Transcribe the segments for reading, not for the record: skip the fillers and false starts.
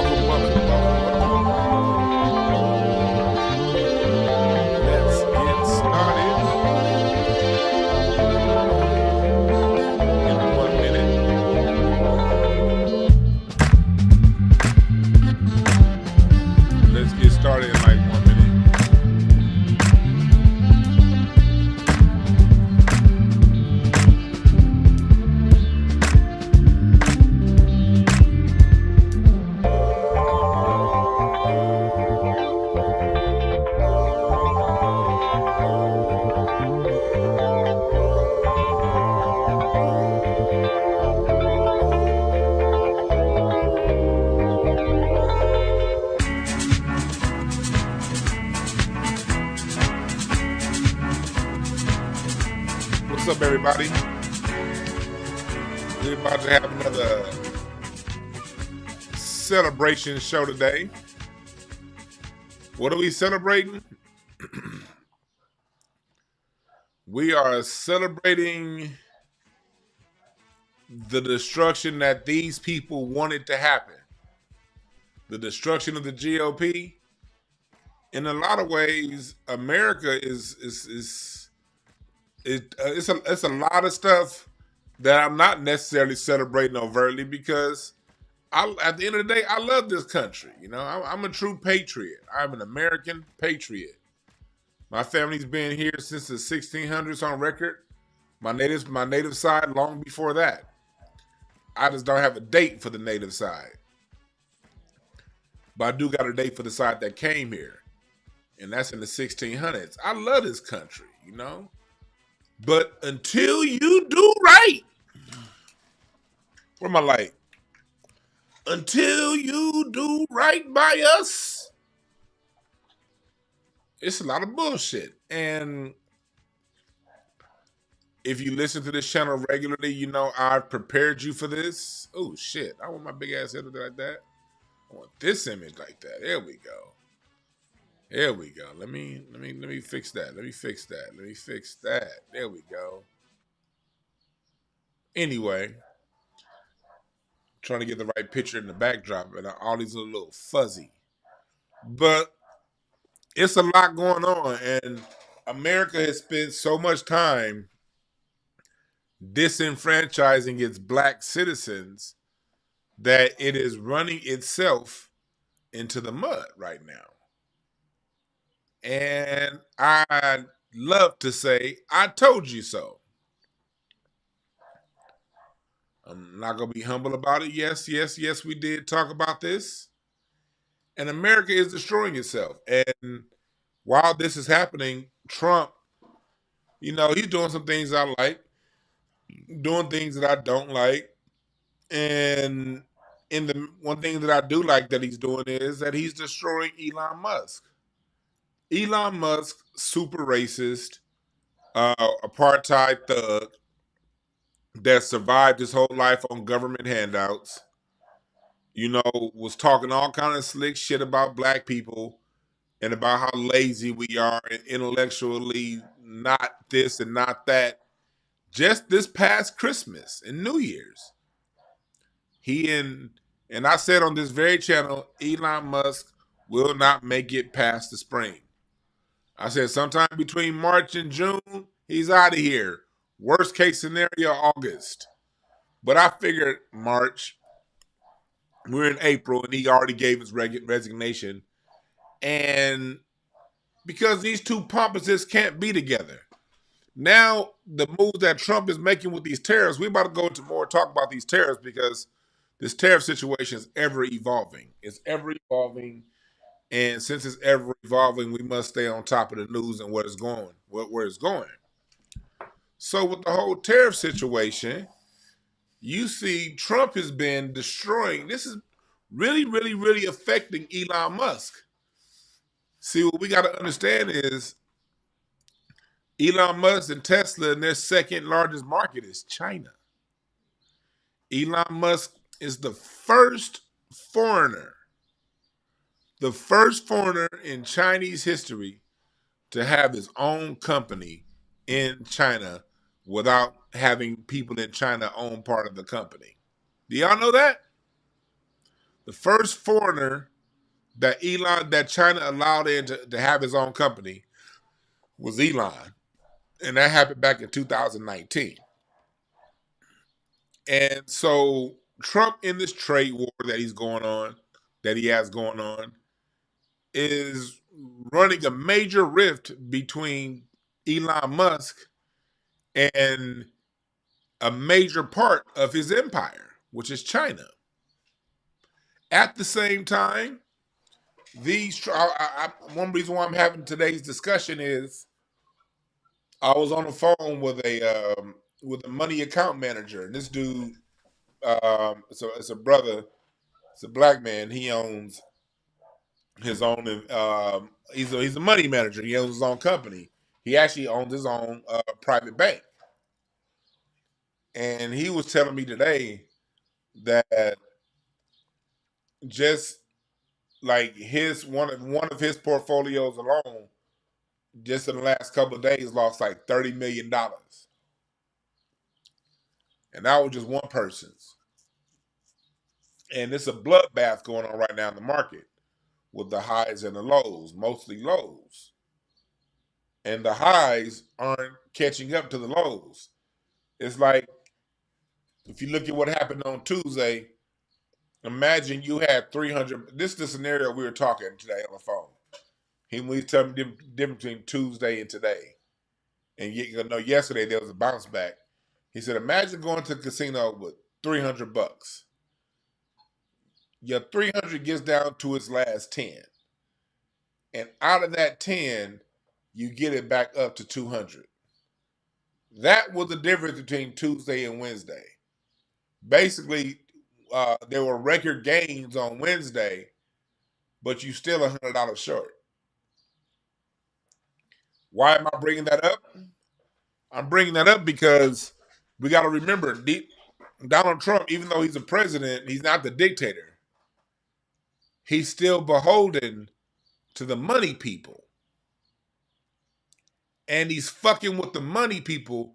Welcome, welcome, welcome, welcome. Let's get started in 1 minute. Let's get started in like 1 minute. What's up, everybody? We're about to have another celebration show today. What are we celebrating? We are celebrating the destruction that these people wanted to happen. The destruction of the GOP. In a lot of ways, America it's a lot of stuff that I'm not necessarily celebrating overtly because at the end of the day, I love this country. You know, I'm a true patriot. I'm an American patriot. My family's been here since the 1600s on record. My native side long before that. I just don't have a date for the native side. But I do got a date for the side that came here. And that's in the 1600s. I love this country, you know? But until you do right, where my light? Until you do right by us, it's a lot of bullshit. And if you listen to this channel regularly, you know I've prepared you for this. Oh shit! I want my big ass head like that. I want this image like that. There we go. There we go. Let me fix that. Let me fix that. Let me fix that. There we go. Anyway, trying to get the right picture in the backdrop, and all these are a little fuzzy. But it's a lot going on, and America has spent so much time disenfranchising its black citizens that it is running itself into the mud right now. And I'd love to say, I told you so. I'm not going to be humble about it. Yes, we did talk about this. And America is destroying itself. And while this is happening, Trump, you know, he's doing some things I like, doing things that I don't like. And the one thing that I do like that he's doing is that he's destroying Elon Musk. Elon Musk, super racist, apartheid thug that survived his whole life on government handouts, you know, was talking all kind of slick shit about black people and about how lazy we are and intellectually not this and not that. Just this past Christmas and New Year's, and I said on this very channel, Elon Musk will not make it past the spring. I said sometime between March and June, he's out of here. Worst case scenario, August. But I figured March, we're in April, and he already gave his resignation. And because these two pompuses can't be together. Now, the moves that Trump is making with these tariffs, we're about to go into more talk about these tariffs because this tariff situation is ever evolving. It's ever evolving. And since it's ever evolving, we must stay on top of the news and where it's going. So with the whole tariff situation, you see Trump has been destroying. This is really, really, really affecting Elon Musk. See, what we got to understand is Elon Musk and Tesla, and their second largest market is China. Elon Musk is the first foreigner in Chinese history to have his own company in China without having people in China own part of the company. Do y'all know that? The first foreigner that China allowed in to have his own company was Elon, and that happened back in 2019. And so Trump in this trade war that he has going on, is running a major rift between Elon Musk and a major part of his empire, which is China. At the same time, one reason why I'm having today's discussion is I was on the phone with a money account manager, and this dude, it's a brother, it's a black man. He owns his own. He's a money manager. He owns his own company. He actually owns his own private bank, and he was telling me today that just like his one of his portfolios alone, just in the last couple of days, lost like $30 million, and that was just one person's. And it's a bloodbath going on right now in the market with the highs and the lows, mostly lows. And the highs aren't catching up to the lows. It's like if you look at what happened on Tuesday, imagine you had 300. This is the scenario we were talking today on the phone. He was telling me the difference between Tuesday and today. And yesterday there was a bounce back. He said, imagine going to the casino with $300. Your 300 gets down to its last 10. And out of that 10, you get it back up to 200. That was the difference between Tuesday and Wednesday. Basically, there were record gains on Wednesday, but you still $100 short. Why am I bringing that up? I'm bringing that up because we got to remember Donald Trump, even though he's a president, he's not the dictator. He's still beholden to the money people. And he's fucking with the money people.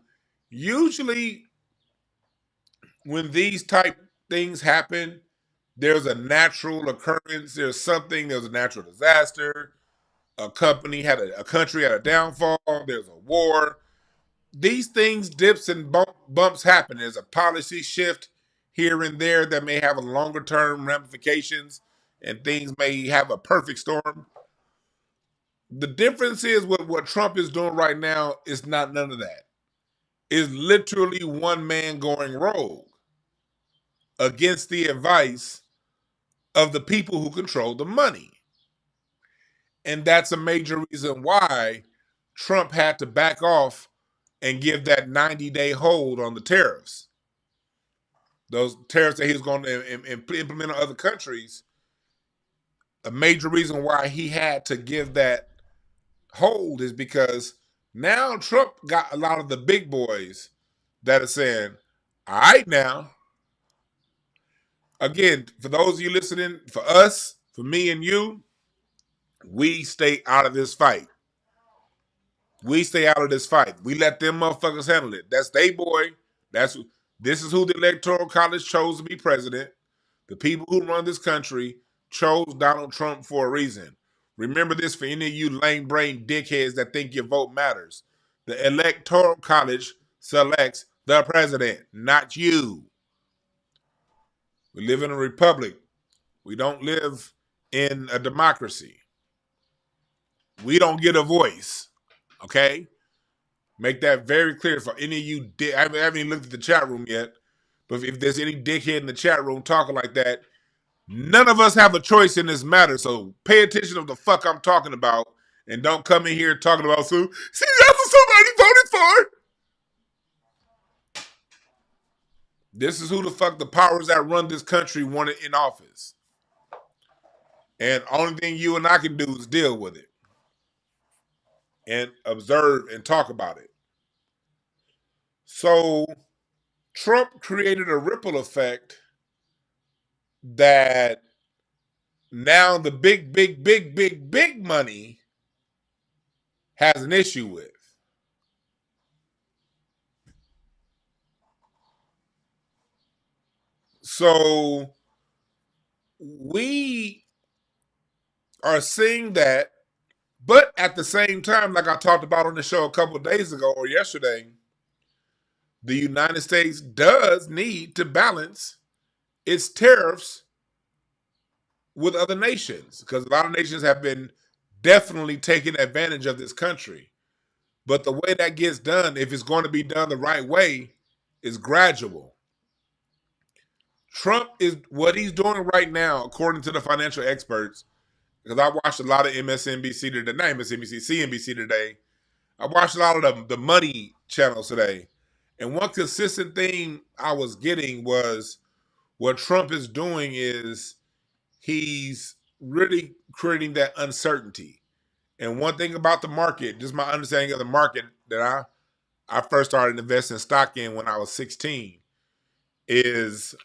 Usually, when these type things happen, there's a natural occurrence. There's a natural disaster. A country had a downfall. There's a war. These things, dips and bumps happen. There's a policy shift here and there that may have a longer term ramifications, and things may have a perfect storm. The difference is what Trump is doing right now is not none of that. It's literally one man going rogue against the advice of the people who control the money. And that's a major reason why Trump had to back off and give that 90-day hold on the tariffs. Those tariffs that he was going to implement on other countries. A major reason why he had to give that hold is because now Trump got a lot of the big boys that are saying, all right now, again, for those of you listening, for us, for me and you, we stay out of this fight. We stay out of this fight. We let them motherfuckers handle it. That's they boy. This is who the Electoral College chose to be president. The people who run this country chose Donald Trump for a reason. Remember this for any of you lame-brained dickheads that think your vote matters. The Electoral College selects the president, not you. We live in a republic. We don't live in a democracy. We don't get a voice. Okay? Make that very clear for any of you. I haven't even looked at the chat room yet, but if there's any dickhead in the chat room talking like that, none of us have a choice in this matter. So pay attention to the fuck I'm talking about, and don't come in here talking about see that's what somebody voted for. This is who the fuck the powers that run this country wanted in office, and only thing you and I can do is deal with it and observe and talk about it. So Trump created a ripple effect that now the big money has an issue with. So we are seeing that, but at the same time, like I talked about on the show a couple of days ago or yesterday, the United States does need to balance its tariffs with other nations because a lot of nations have been definitely taking advantage of this country. But the way that gets done, if it's going to be done the right way, is gradual. Trump is what he's doing right now, according to the financial experts, because I watched a lot of MSNBC today, not MSNBC, CNBC today. I watched a lot of the money channels today. And one consistent theme I was getting was what Trump is doing is he's really creating that uncertainty. And one thing about the market, just my understanding of the market that I first started investing stock in when I was 16, is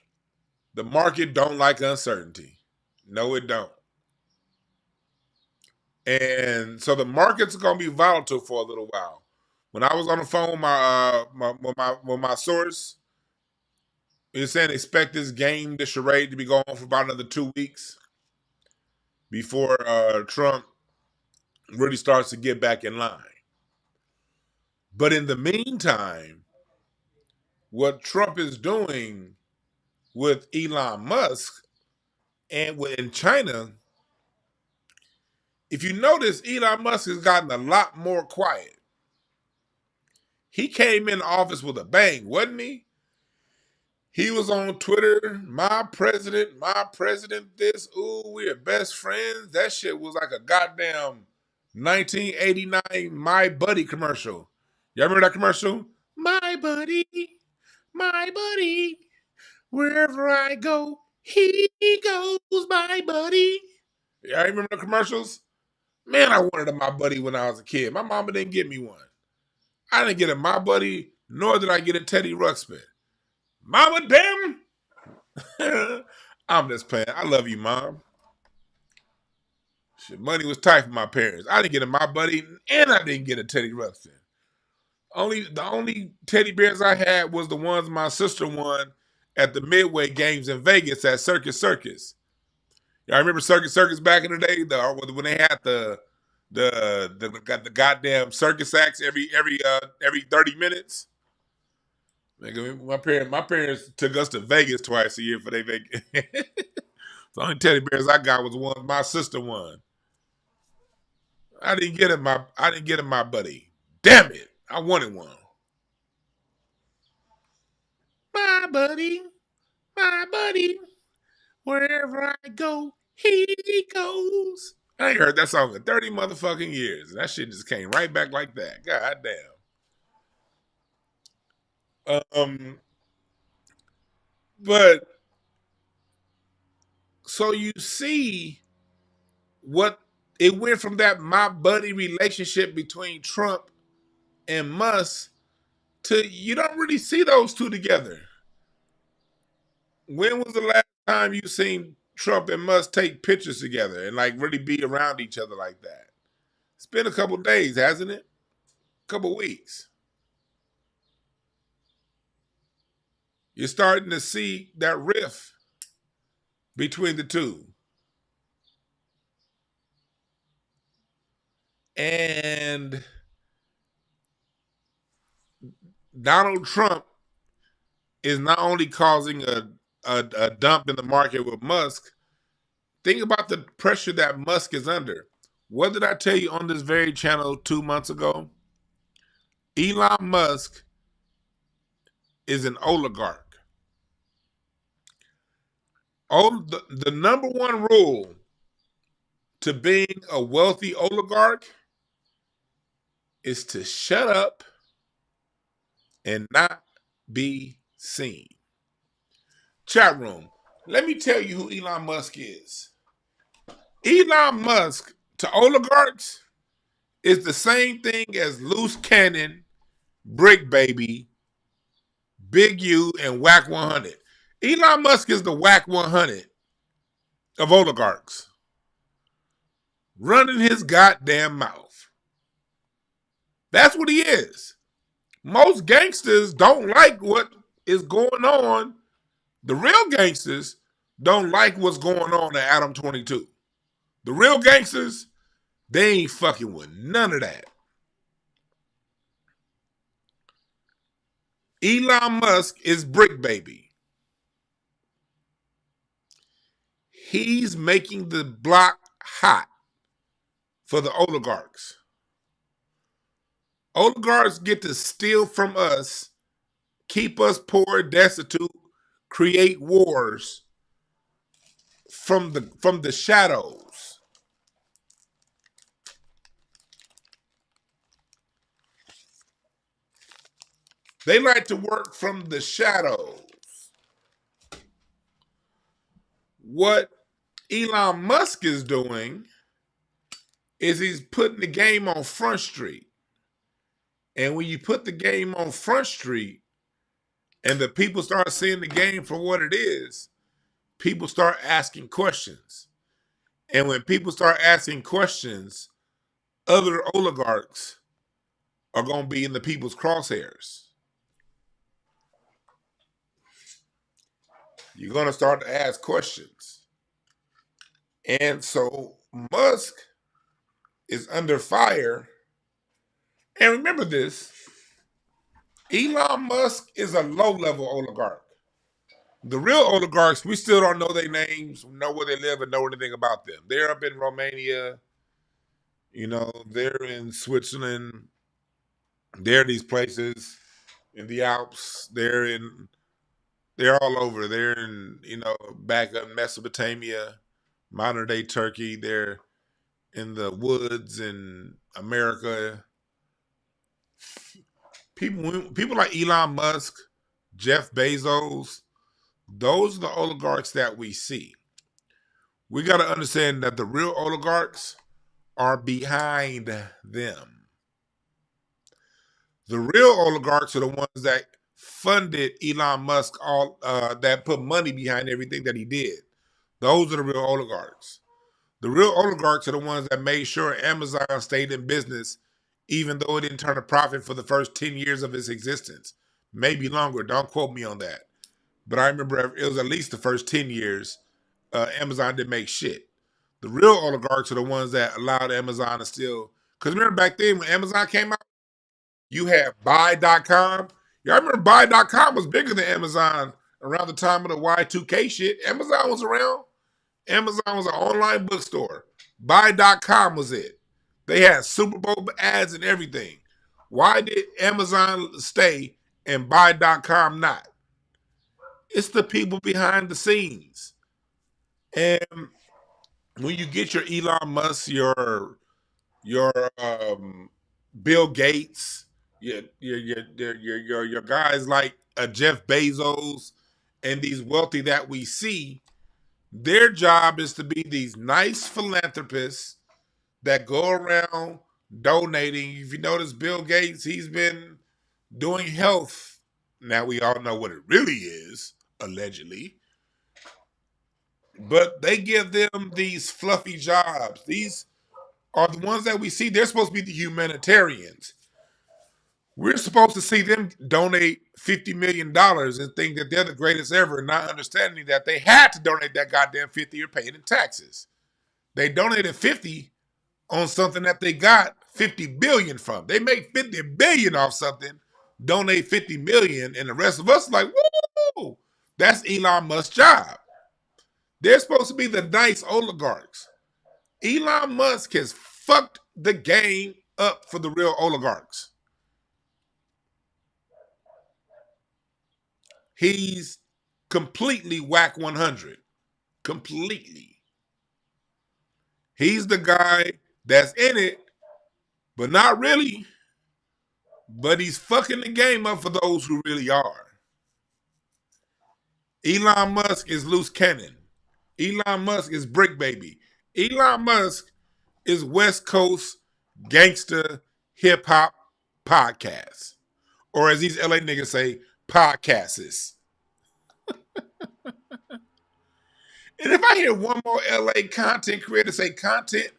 the market don't like uncertainty. No, it don't. And so the market's going to be volatile for a little while. When I was on the phone with my source, he was saying expect this game, the charade, to be going on for about another 2 weeks before Trump really starts to get back in line. But in the meantime, what Trump is doing with Elon Musk and in China, if you notice, Elon Musk has gotten a lot more quiet. He came in office with a bang, wasn't he? He was on Twitter, my president, this, ooh, we're best friends. That shit was like a goddamn 1989 My Buddy commercial. Y'all remember that commercial? My buddy, wherever I go, he goes, my buddy. Y'all remember the commercials? Man, I wanted a My Buddy when I was a kid. My mama didn't get me one. I didn't get a My Buddy, nor did I get a Teddy Ruxpin. Mama, damn. I'm just playing. I love you, Mom. Shit, money was tight for my parents. I didn't get a My Buddy, and I didn't get a Teddy Ruxpin. The only teddy bears I had was the ones my sister won at the Midway games in Vegas at Circus Circus. Y'all remember Circus Circus back in the day? When they had the goddamn circus acts every 30 minutes. My parents took us to Vegas twice a year for their vacation. The only teddy bears I got was the one my sister won. I didn't get him my buddy. Damn it. I wanted one. My buddy, wherever I go, he goes. I ain't heard that song in 30 motherfucking years. And that shit just came right back like that. God damn. But so you see what it went from, that my buddy relationship between Trump and Musk, to you don't really see those two together. When was the last time you seen Trump and Musk take pictures together and like really be around each other like that? It's been a couple days, hasn't it? A couple weeks. You're starting to see that rift between the two. And Donald Trump is not only causing a dump in the market with Musk. Think about the pressure that Musk is under. What did I tell you on this very channel 2 months ago? Elon Musk is an oligarch. The number one rule to being a wealthy oligarch is to shut up and not be seen. Chat room, let me tell you who Elon Musk is. Elon Musk to oligarchs is the same thing as Loose Cannon, Brick Baby, Big U, and Whack 100. Elon Musk is the Whack 100 of oligarchs, running his goddamn mouth. That's what he is. Most gangsters don't like what is going on. The real gangsters don't like what's going on at Adam 22. The real gangsters, they ain't fucking with none of that. Elon Musk is brick baby. He's making the block hot for the oligarchs. Oligarchs get to steal from us, keep us poor, destitute, create wars from the shadows. They like to work from the shadows. What Elon Musk is doing is he's putting the game on Front Street. And when you put the game on Front Street and the people start seeing the game for what it is, people start asking questions. And when people start asking questions, other oligarchs are going to be in the people's crosshairs. You're going to start to ask questions. And so Musk is under fire. And remember this, Elon Musk is a low-level oligarch. The real oligarchs, we still don't know their names, know where they live, and know anything about them. They're up in Romania, they're in Switzerland, they're in these places in the Alps, they're all over. They're in, back up Mesopotamia, modern day Turkey, they're in the woods in America. People like Elon Musk, Jeff Bezos, those are the oligarchs that we see. We got to understand that the real oligarchs are behind them. The real oligarchs are the ones that funded Elon Musk, that put money behind everything that he did. Those are the real oligarchs. The real oligarchs are the ones that made sure Amazon stayed in business, even though it didn't turn a profit for the first 10 years of its existence. Maybe longer. Don't quote me on that. But I remember it was at least the first 10 years, Amazon didn't make shit. The real oligarchs are the ones that allowed Amazon to still... Because remember back then when Amazon came out, you had buy.com. Yeah, I remember buy.com was bigger than Amazon around the time of the Y2K shit. Amazon was around. Amazon was an online bookstore. Buy.com was it. They had Super Bowl ads and everything. Why did Amazon stay and buy.com not? It's the people behind the scenes. And when you get your Elon Musk, your Bill Gates, your guys like Jeff Bezos, and these wealthy that we see, their job is to be these nice philanthropists that go around donating. If you notice, Bill Gates, he's been doing health. Now we all know what it really is, allegedly. But they give them these fluffy jobs. These are the ones that we see. They're supposed to be the humanitarians. We're supposed to see them donate $50 million and think that they're the greatest ever, not understanding that they had to donate that goddamn 50 or pay it in taxes. They donated 50 on something that they got 50 billion from. They make 50 billion off something, donate 50 million, and the rest of us like, woo! That's Elon Musk's job. They're supposed to be the nice oligarchs. Elon Musk has fucked the game up for the real oligarchs. He's completely whack 100. Completely. He's the guy that's in it, but not really. But he's fucking the game up for those who really are. Elon Musk is loose cannon. Elon Musk is brick baby. Elon Musk is West Coast gangster hip hop podcast. Or as these LA niggas say, podcasts. And if I hear one more LA content creator say content,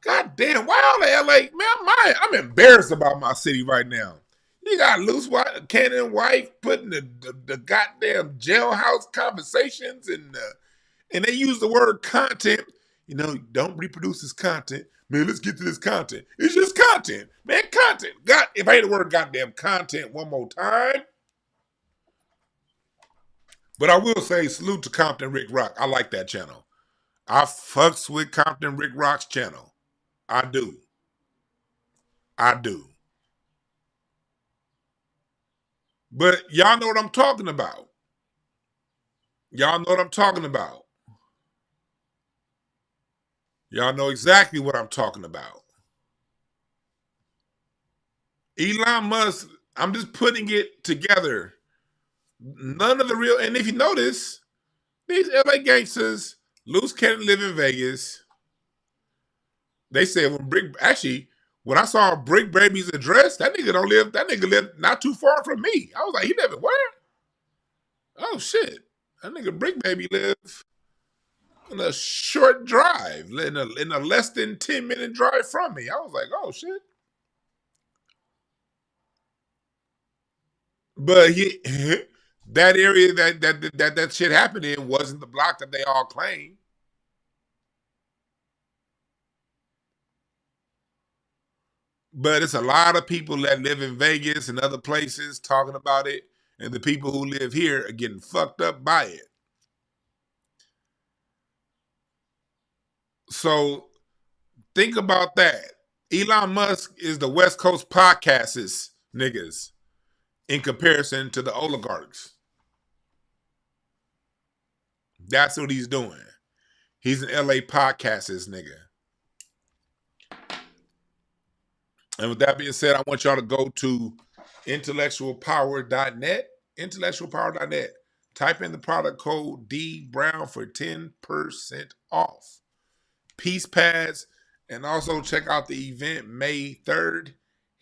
god damn, why all the LA, man, I'm embarrassed about my city right now. You got loose cannon wife putting the goddamn jailhouse conversations and And they use the word content. You know, don't reproduce this content. Man, let's get to this content. It's just content. Man, content. God, if I hear the word goddamn content one more time. But I will say salute to Compton Rick Rock. I like that channel. I fucks with Compton Rick Rock's channel. I do. I do. But y'all know what I'm talking about. Y'all know what I'm talking about. Y'all know exactly what I'm talking about. Elon Musk, I'm just putting it together. None of the real, and if you notice, these LA gangsters, loose cannon live in Vegas. They said when I saw Brick Baby's address, that nigga live not too far from me. I was like, he live in where? Oh shit. That nigga Brick Baby live in a short drive, in a less than 10-minute drive from me. I was like, oh shit. But that area that shit happened in wasn't the block that they all claim. But it's a lot of people that live in Vegas and other places talking about it, and the people who live here are getting fucked up by it. So think about that. Elon Musk is the West Coast podcasters niggas in comparison to the oligarchs. That's what he's doing. He's an LA podcasters nigga. And with that being said, I want y'all to go to intellectualpower.net. Intellectualpower.net. Type in the product code D Brown for 10% off. Peace pads. And also check out the event May 3rd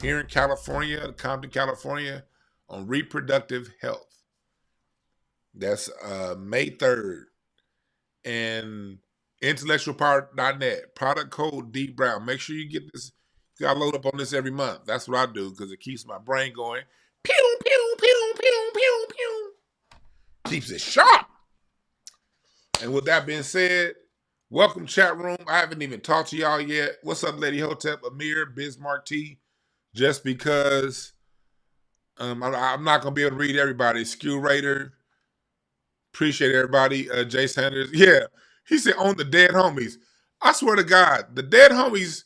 here in California, Compton, California, on reproductive health. That's May 3rd. And intellectualpower.net. Product code D Brown. Make sure you get this. You gotta load up on this every month. That's what I do because it keeps my brain going. Pew, pew, pew, pew, pew, pew. Keeps it sharp. And with that being said, welcome chat room. I haven't even talked to y'all yet. What's up, Lady Hotep, Amir, Bismarck T? Just because I'm not gonna be able to read everybody. Skew Raider. Appreciate everybody. Jay Sanders. Yeah. He said on the dead homies. I swear to God, the dead homies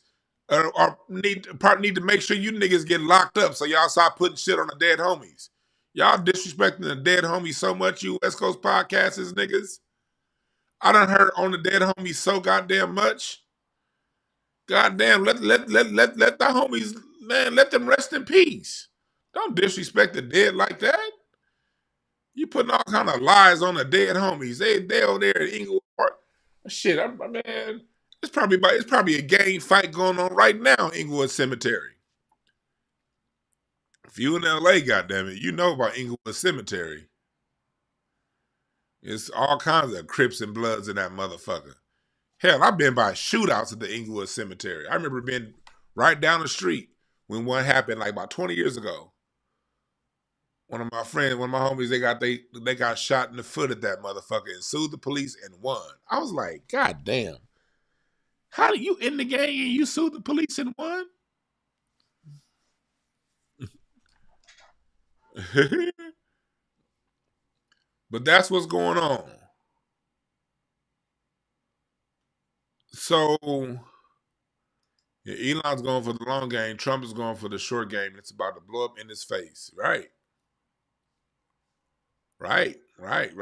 need to make sure you niggas get locked up so y'all stop putting shit on the dead homies. Y'all disrespecting the dead homies so much, you West Coast podcasters niggas. I done heard on the dead homies so goddamn much. Goddamn, let the homies, man, let them rest in peace. Don't disrespect the dead like that. You putting all kind of lies on the dead homies. They over there at Inglewood Park. Shit, man, it's probably a gang fight going on right now in Inglewood Cemetery. If you in LA, goddammit, you know about Inglewood Cemetery. It's all kinds of Crips and Bloods in that motherfucker. Hell, I've been by shootouts at the Inglewood Cemetery. I remember being right down the street when one happened like about 20 years ago. One of my friends, one of my homies, they got shot in the foot at that motherfucker and sued the police and won. I was like, God damn. How do you in the gang and you sued the police and won? But that's what's going on. So yeah, Elon's going for the long game. Trump is going for the short game. It's about to blow up in his face. Right. Right. Let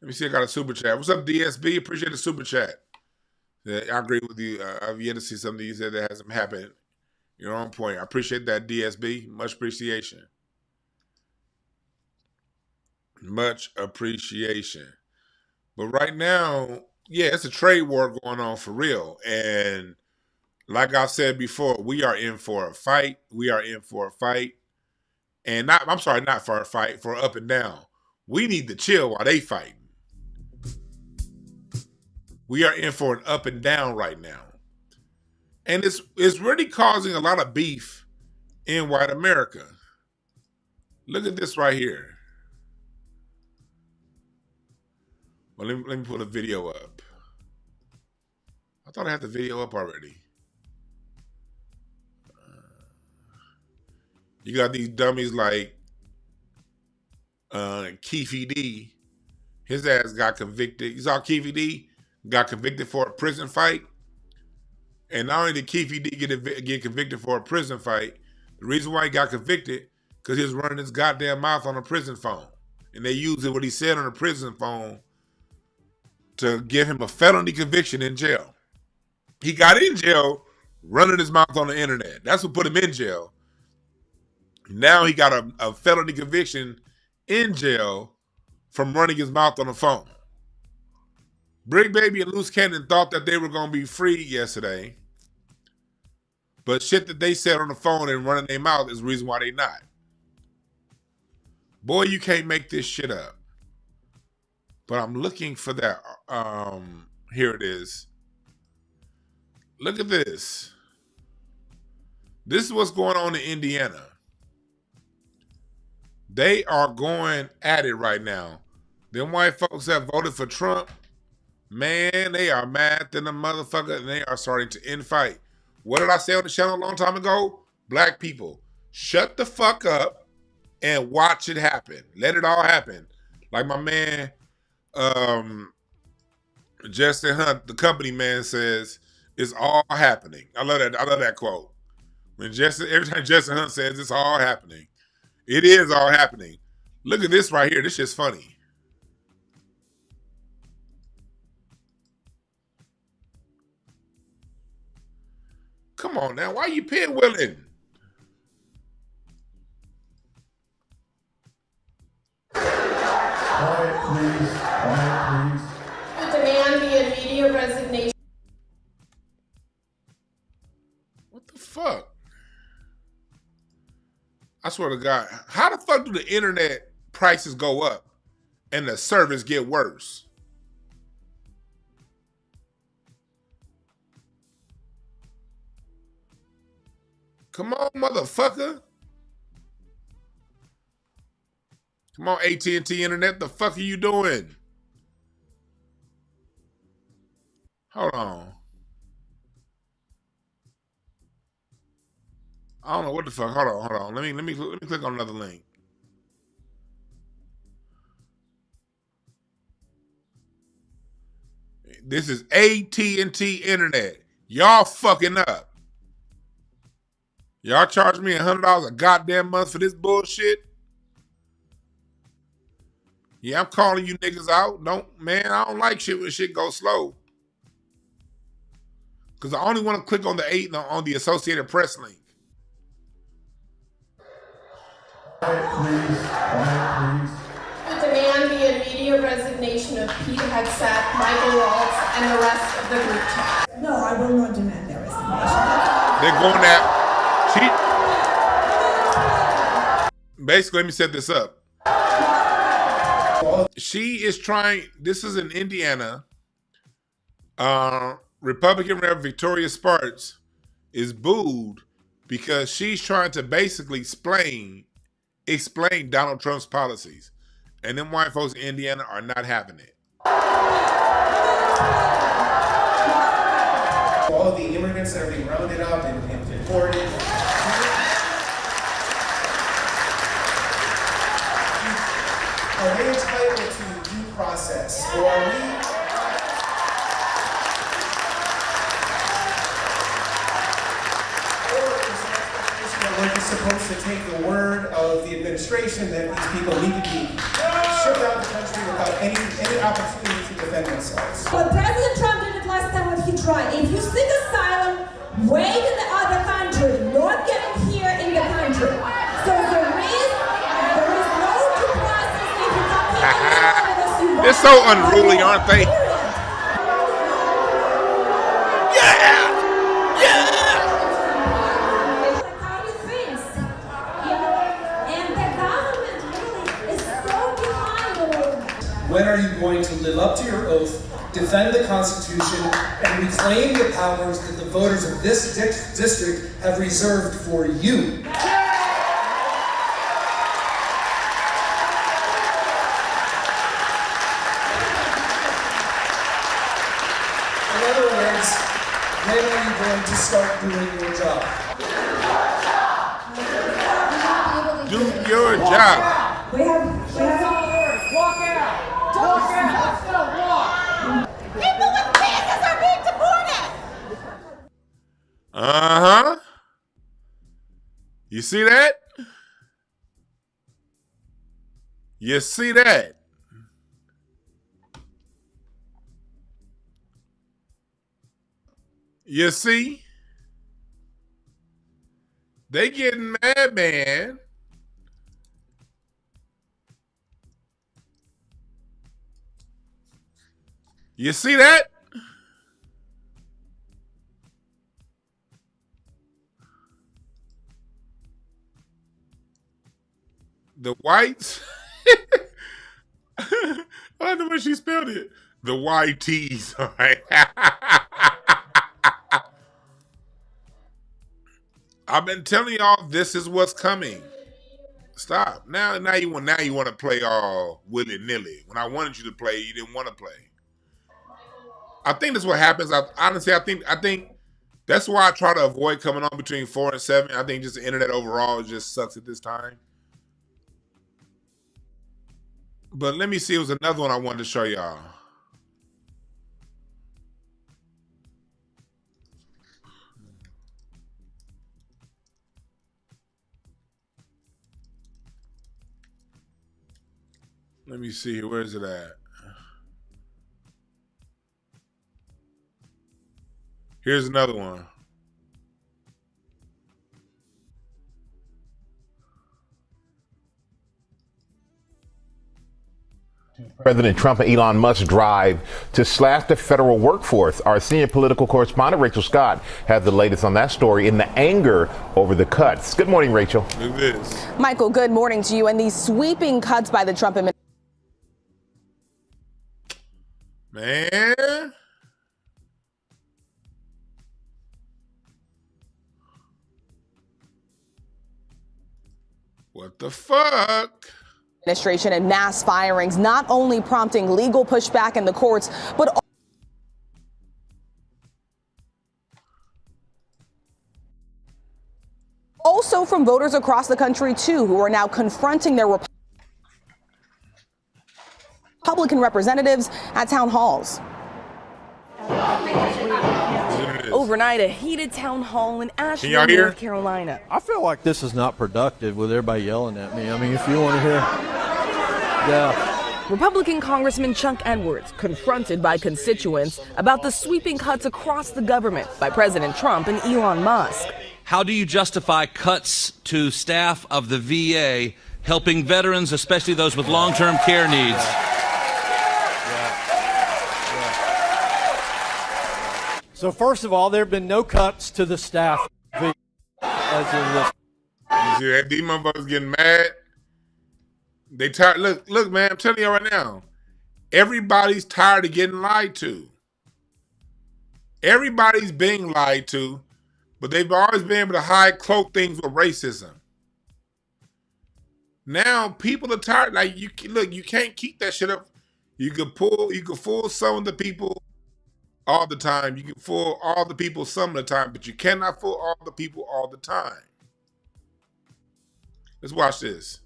me see. I got a super chat. What's up, DSB? Appreciate the super chat. Yeah, I agree with you. I've yet to see something you said that hasn't happened. You're on point. I appreciate that, DSB. Much appreciation. Much appreciation. But right now, yeah, it's a trade war going on for real. And like I said before, we are in for a fight. And not for a fight, for up and down. We need to chill while they fighting. We are in for an up and down right now. And it's really causing a lot of beef in white America. Look at this right here. Well, let me pull the video up. I thought I had the video up already. You got these dummies like Keefe D. His ass got convicted. You saw Keefe D got convicted for a prison fight. And not only did Keefe D get convicted for a prison fight, the reason why he got convicted, because he was running his goddamn mouth on a prison phone. And they used what he said on the prison phone to give him a felony conviction in jail. He got in jail running his mouth on the internet. That's what put him in jail. Now he got a felony conviction in jail from running his mouth on the phone. Brick Baby and Loose Cannon thought that they were going to be free yesterday. But shit that they said on the phone and running their mouth is the reason why they not. Boy, you can't make this shit up. But I'm looking for that. Here it is. Look at this. This is what's going on in Indiana. They are going at it right now. Them white folks that voted for Trump, man, they are mad than a motherfucker, and they are starting to infight. What did I say on the channel a long time ago? Black people, shut the fuck up and watch it happen. Let it all happen. Like my man, Justin Hunt, the company man, says, it's all happening. I love that. I love that quote. Every time Justin Hunt says it's all happening, it is all happening. Look at this right here. This shit's funny. Come on now. Why you pinwheeling? Quiet, please. Quiet, please. I demand the immediate resignation. What the fuck? I swear to God. How the fuck do the internet prices go up and the service get worse? Come on, motherfucker. Come on, AT&T Internet. The fuck are you doing? Hold on. I don't know what the fuck. Hold on. Let me click on another link. This is AT&T Internet. Y'all fucking up. Y'all charge me $100 a goddamn month for this bullshit? Yeah, I'm calling you niggas out. I don't like shit when shit goes slow. Because I only want to click on the Associated Press link. Quiet, please. Quiet, please. I demand the immediate resignation of Pete Hegseth, Michael Waltz, and the rest of the group chat. No, I will not demand their resignation. They're going at... Basically, let me set this up. She is trying... This is in Indiana. Republican Rep. Victoria Sparks is booed because she's trying to basically explain Donald Trump's policies. And them white folks in Indiana are not having it. All of the immigrants that are being rounded up and deported. Are they entitled to due process? Or are we... We're just supposed to take the word of the administration that these people need to be shipped out of the country without any opportunity to defend themselves. But President Trump did it last time when he tried. If you seek asylum, wait in the other country, not getting here in the country. So there is no due process if you come here. They're so unruly, aren't they? When are you going to live up to your oath, defend the Constitution, and reclaim the powers that the voters of this district have reserved for you? Democrats, when are you going to start doing your job? Do your job. We have Walk out! Walk out! People with visas are being deported! Uh-huh. You see that? You see that? You see? They getting mad, man. You see that? The whites. I don't know what she spelled it. The YTs. All right. I've been telling y'all this is what's coming. Stop. Now you want to play all willy-nilly. When I wanted you to play, you didn't want to play. I think that's what happens. Honestly, I think that's why I try to avoid coming on between 4 and 7. I think just the internet overall just sucks at this time. But let me see. It was another one I wanted to show y'all. Let me see here. Where is it at? Here's another one. President Trump and Elon Musk drive to slash the federal workforce. Our senior political correspondent, Rachel Scott, has the latest on that story in the anger over the cuts. Good morning, Rachel. Look at this. Michael, good morning to you. And these sweeping cuts by the Trump administration. Man. What the fuck? Administration and mass firings, not only prompting legal pushback in the courts, but also from voters across the country, too, who are now confronting their Republican representatives at town halls. Overnight, a heated town hall in Asheville, North Carolina. I feel like this is not productive with everybody yelling at me. I mean, if you want to hear, yeah. Republican Congressman Chuck Edwards confronted by constituents about the sweeping cuts across the government by President Trump and Elon Musk. How do you justify cuts to staff of the VA helping veterans, especially those with long-term care needs? So first of all, there have been no cuts to the staff. As of this. You see that? These motherfuckers getting mad. They tired. Look, man, I'm telling you right now. Everybody's tired of getting lied to. Everybody's being lied to, but they've always been able to hide, cloak things with racism. Now people are tired. Like you can't keep that shit up. You can fool some of the people all the time. You can fool all the people some of the time, but you cannot fool all the people all the time. Let's watch this.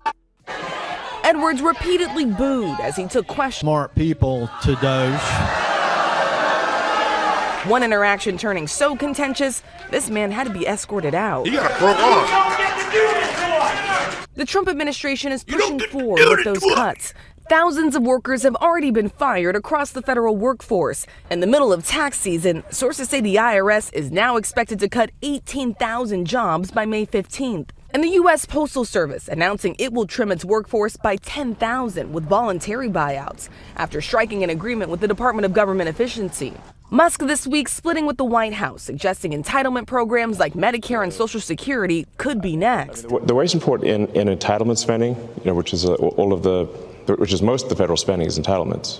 Edwards repeatedly booed as he took questions. Smart people to Doge. One interaction turning so contentious, this man had to be escorted out. He got a broke arm. The Trump administration is pushing forward with those cuts. Thousands of workers have already been fired across the federal workforce. In the middle of tax season, sources say the IRS is now expected to cut 18,000 jobs by May 15th. And the U.S. Postal Service announcing it will trim its workforce by 10,000 with voluntary buyouts after striking an agreement with the Department of Government Efficiency. Musk this week splitting with the White House, suggesting entitlement programs like Medicare and Social Security could be next. The raising support in entitlement spending, which is most of the federal spending is entitlements.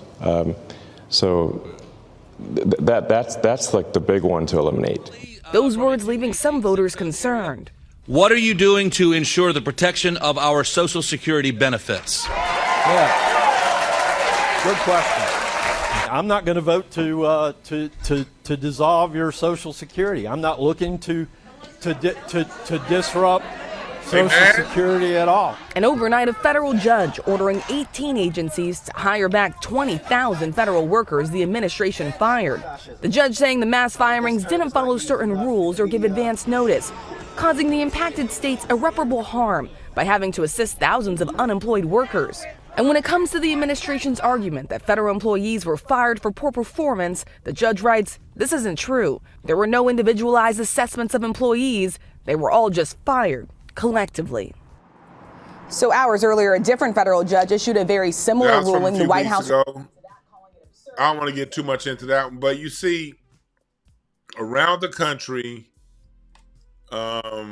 That's like the big one to eliminate. Those words leaving some voters concerned. What are you doing to ensure the protection of our Social Security benefits? Yeah. Good question. I'm not going to vote to dissolve your Social Security. I'm not looking to disrupt Social Security at all. And overnight, a federal judge ordering 18 agencies to hire back 20,000 federal workers the administration fired. The judge saying the mass firings didn't follow certain rules or give advance notice, causing the impacted states irreparable harm by having to assist thousands of unemployed workers. And when it comes to the administration's argument that federal employees were fired for poor performance, the judge writes, this isn't true. There were no individualized assessments of employees. They were all just fired collectively. So hours earlier, a different federal judge issued a very similar ruling. The White House. I don't want to get too much into that one, but you see, around the country, let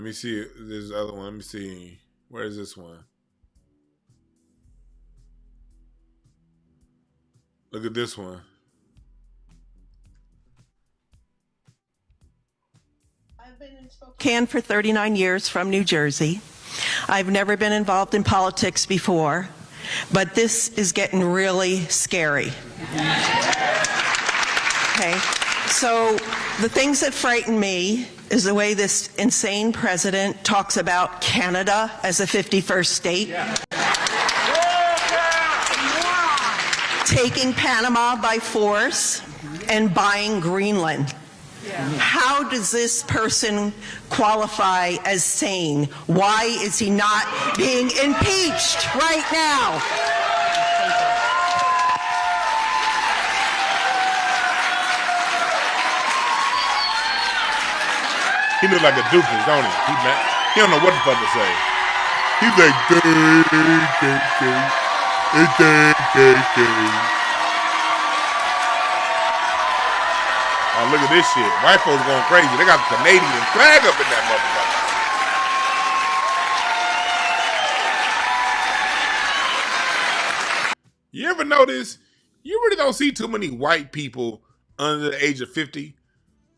me see. There's the other one. Let me see. Where is this one? Look at this one. I've been in Spokane for 39 years from New Jersey. I've never been involved in politics before, but this is getting really scary. Okay, so the things that frighten me is the way this insane president talks about Canada as a 51st state. Yeah. Taking Panama by force and buying Greenland. Yeah. How does this person qualify as sane? Why is he not being impeached right now? He look like a doofus, don't he? He don't know what the fuck to say. He's like, gay. Oh, look at this shit. White folks going crazy. They got the Canadian flag up in that motherfucker. You ever notice? You really don't see too many white people under the age of 50.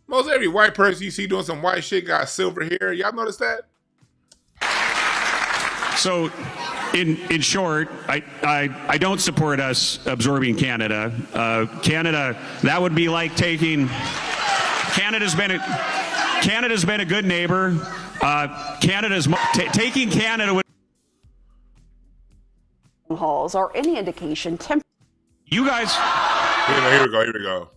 Most every white person you see doing some white shit got silver hair. Y'all notice that? So, in short, I don't support us absorbing Canada. Canada, that would be like taking. Canada's been a good neighbor. Taking Canada with halls or any indication. You guys. Here we go.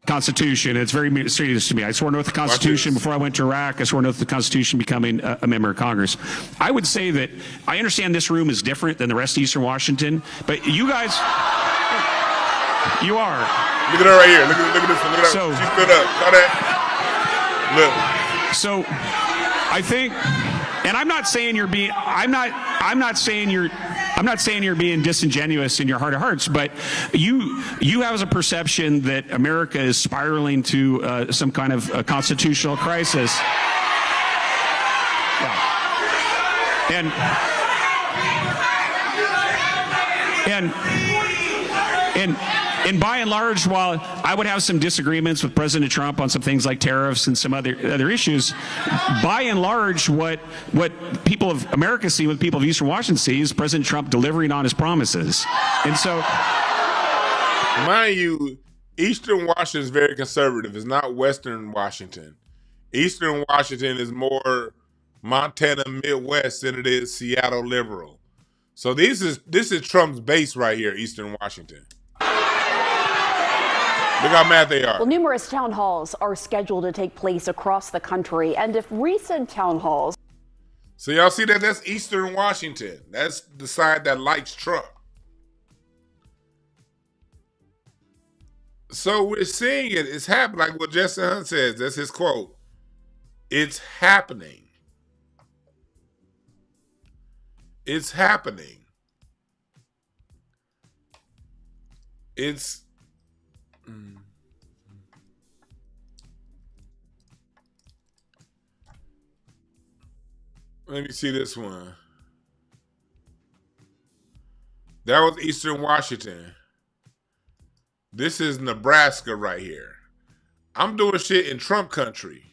Constitution. It's very serious to me. I swore an oath to the Constitution before I went to Iraq. I swore an oath to the Constitution becoming a member of Congress. I would say that I understand this room is different than the rest of Eastern Washington, but you guys, you are. Look at her right here. Look at this one. Look at her. She stood up. Saw that? Look. So I think, and I'm not saying you're being, I'm not saying you're being disingenuous in your heart of hearts, but you have a perception that America is spiraling to some kind of a constitutional crisis. Yeah. And by and large, while I would have some disagreements with President Trump on some things like tariffs and some other issues, by and large, what people of America see, what people of Eastern Washington see, is President Trump delivering on his promises. And so, mind you, Eastern Washington is very conservative. It's not Western Washington. Eastern Washington is more Montana Midwest than it is Seattle liberal. So this is Trump's base right here, Eastern Washington. Look how mad they are. Well, numerous town halls are scheduled to take place across the country, and if recent town halls. So y'all see that? That's Eastern Washington. That's the side that likes Trump. So we're seeing it. It's happening. Like what Jesse Hunt says. That's his quote. It's happening. It's happening. It's... Let me see this one. That was Eastern Washington. This is Nebraska right here. I'm doing shit in Trump country.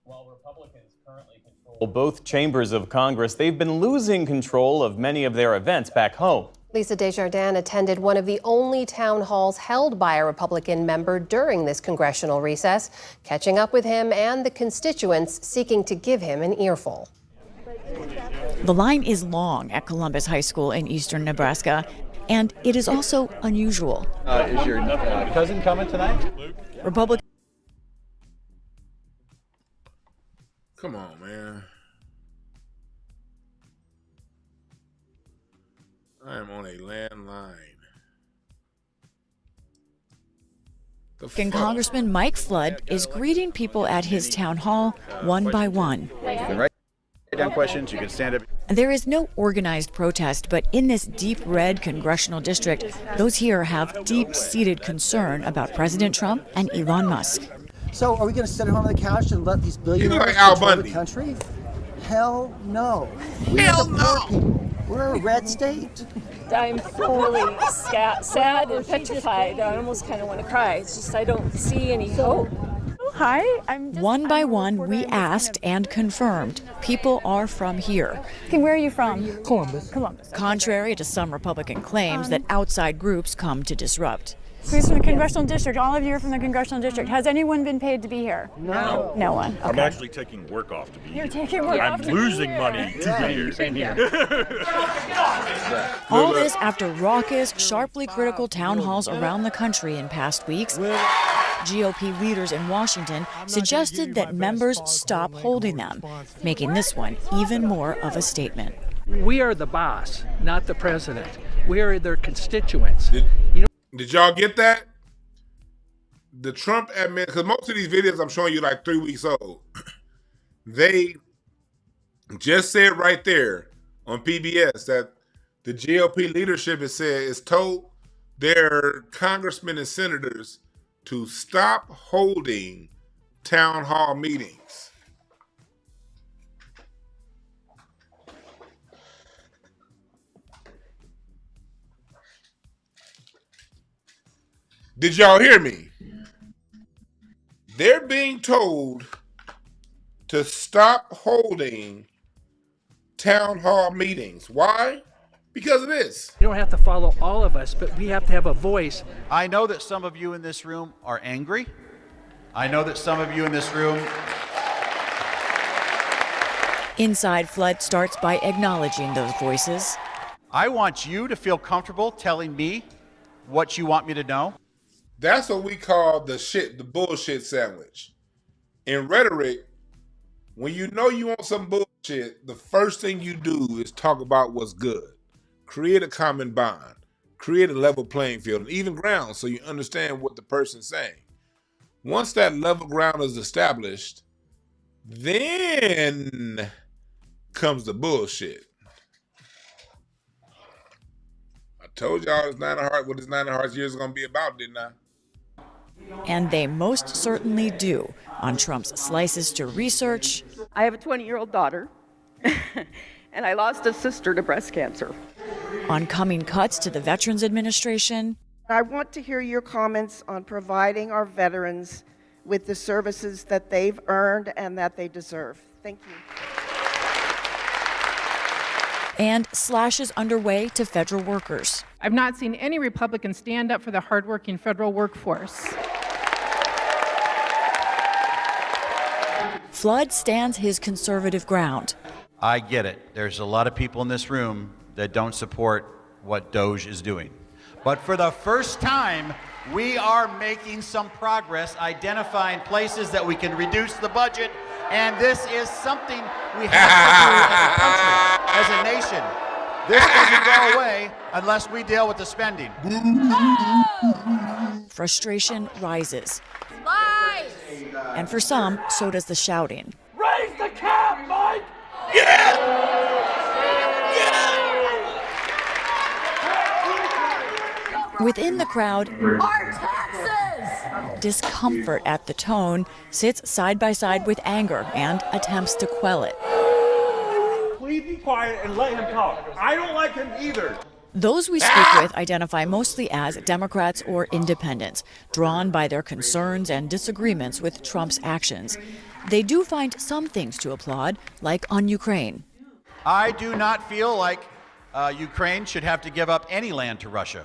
While Republicans currently control both chambers of Congress, they've been losing control of many of their events back home. Lisa Desjardins attended one of the only town halls held by a Republican member during this congressional recess, catching up with him and the constituents seeking to give him an earful. The line is long at Columbus High School in eastern Nebraska, and it is also unusual. Is your cousin coming tonight? Republican. Come on, man. I am on a landline. Congressman Mike Flood is greeting people at his town hall one by one. Write down questions. You can stand up. There is no organized protest, but in this deep red congressional district, those here have deep-seated concern about President Trump and Elon Musk. So are we going to sit at home on the couch and let these billionaires control the country? Hell no. Hell no. People. We're a red state. I'm really sad and petrified. I almost kind of want to cry. It's just I don't see any hope. Hi, one by one, we asked and confirmed people are from here. Where are you from? Columbus. Contrary to some Republican claims that outside groups come to disrupt. Who's from the congressional district? All of you are from the congressional district. Has anyone been paid to be here? No. No one. Okay. I'm actually taking work off to be here. You're taking work off to be I'm losing money to be here. Same here. All this after raucous, sharply critical town halls around the country in past weeks. GOP leaders in Washington suggested that members stop holding them, making this one even more of a statement. We are the boss, not the president. We are their constituents. Did y'all get that? The Trump admin, because most of these videos I'm showing you like 3 weeks old, they just said right there on PBS that the GOP leadership has said is told their congressmen and senators to stop holding town hall meetings. Did y'all hear me? They're being told to stop holding town hall meetings. Why? Because of this. You don't have to follow all of us, but we have to have a voice. I know that some of you in this room are angry. I know that some of you in this room. Inside, Flood starts by acknowledging those voices. I want you to feel comfortable telling me what you want me to know. That's what we call the bullshit sandwich. In rhetoric, when you know you want some bullshit, the first thing you do is talk about what's good. Create a common bond. Create a level playing field, an even ground, so you understand what the person's saying. Once that level ground is established, then comes the bullshit. I told y'all this 9 of Hearts, what this 9 of Hearts year is going to be about, didn't I? And they most certainly do on Trump's slices to research. I have a 20-year-old daughter, and I lost a sister to breast cancer. On coming cuts to the Veterans Administration. I want to hear your comments on providing our veterans with the services that they've earned and that they deserve. Thank you. And slashes underway to federal workers. I've not seen any Republicans stand up for the hardworking federal workforce. Flood stands his conservative ground. I get it. There's a lot of people in this room that don't support what DOJ is doing. But for the first time, we are making some progress identifying places that we can reduce the budget, and this is something we have to do as a country, as a nation. This doesn't go away unless we deal with the spending. Frustration rises. Lies! And for some, so does the shouting. Raise the cap, Mike! Yeah! Within the crowd, Our taxes! discomfort at the tone sits side by side with anger and attempts to quell it. Please be quiet and let him talk. I don't like him either. Those we speak with identify mostly as Democrats or independents, drawn by their concerns and disagreements with Trump's actions. They do find some things to applaud, like on Ukraine. I do not feel like Ukraine should have to give up any land to Russia.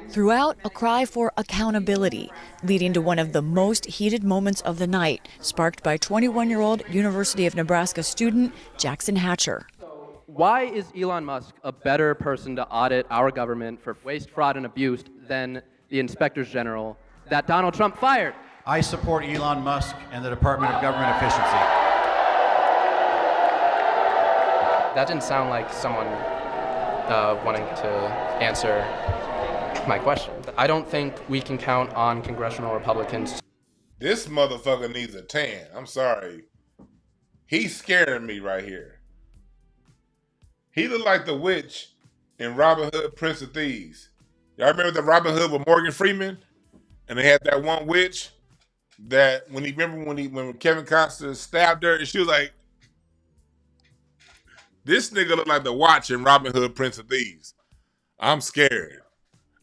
Throughout, a cry for accountability, leading to one of the most heated moments of the night, sparked by 21-year-old University of Nebraska student Jackson Hatcher. Why is Elon Musk a better person to audit our government for waste, fraud, and abuse than the inspectors general that Donald Trump fired? I support Elon Musk and the Department of Government Efficiency. That didn't sound like someone wanting to answer my question. I don't think we can count on congressional Republicans. This motherfucker needs a tan. I'm sorry. He's scaring me right here. He looked like the witch in Robin Hood, Prince of Thieves. Y'all remember the Robin Hood with Morgan Freeman? And they had that one witch that when Kevin Costner stabbed her, and she was like, this nigga looked like the watch in Robin Hood, Prince of Thieves. I'm scared.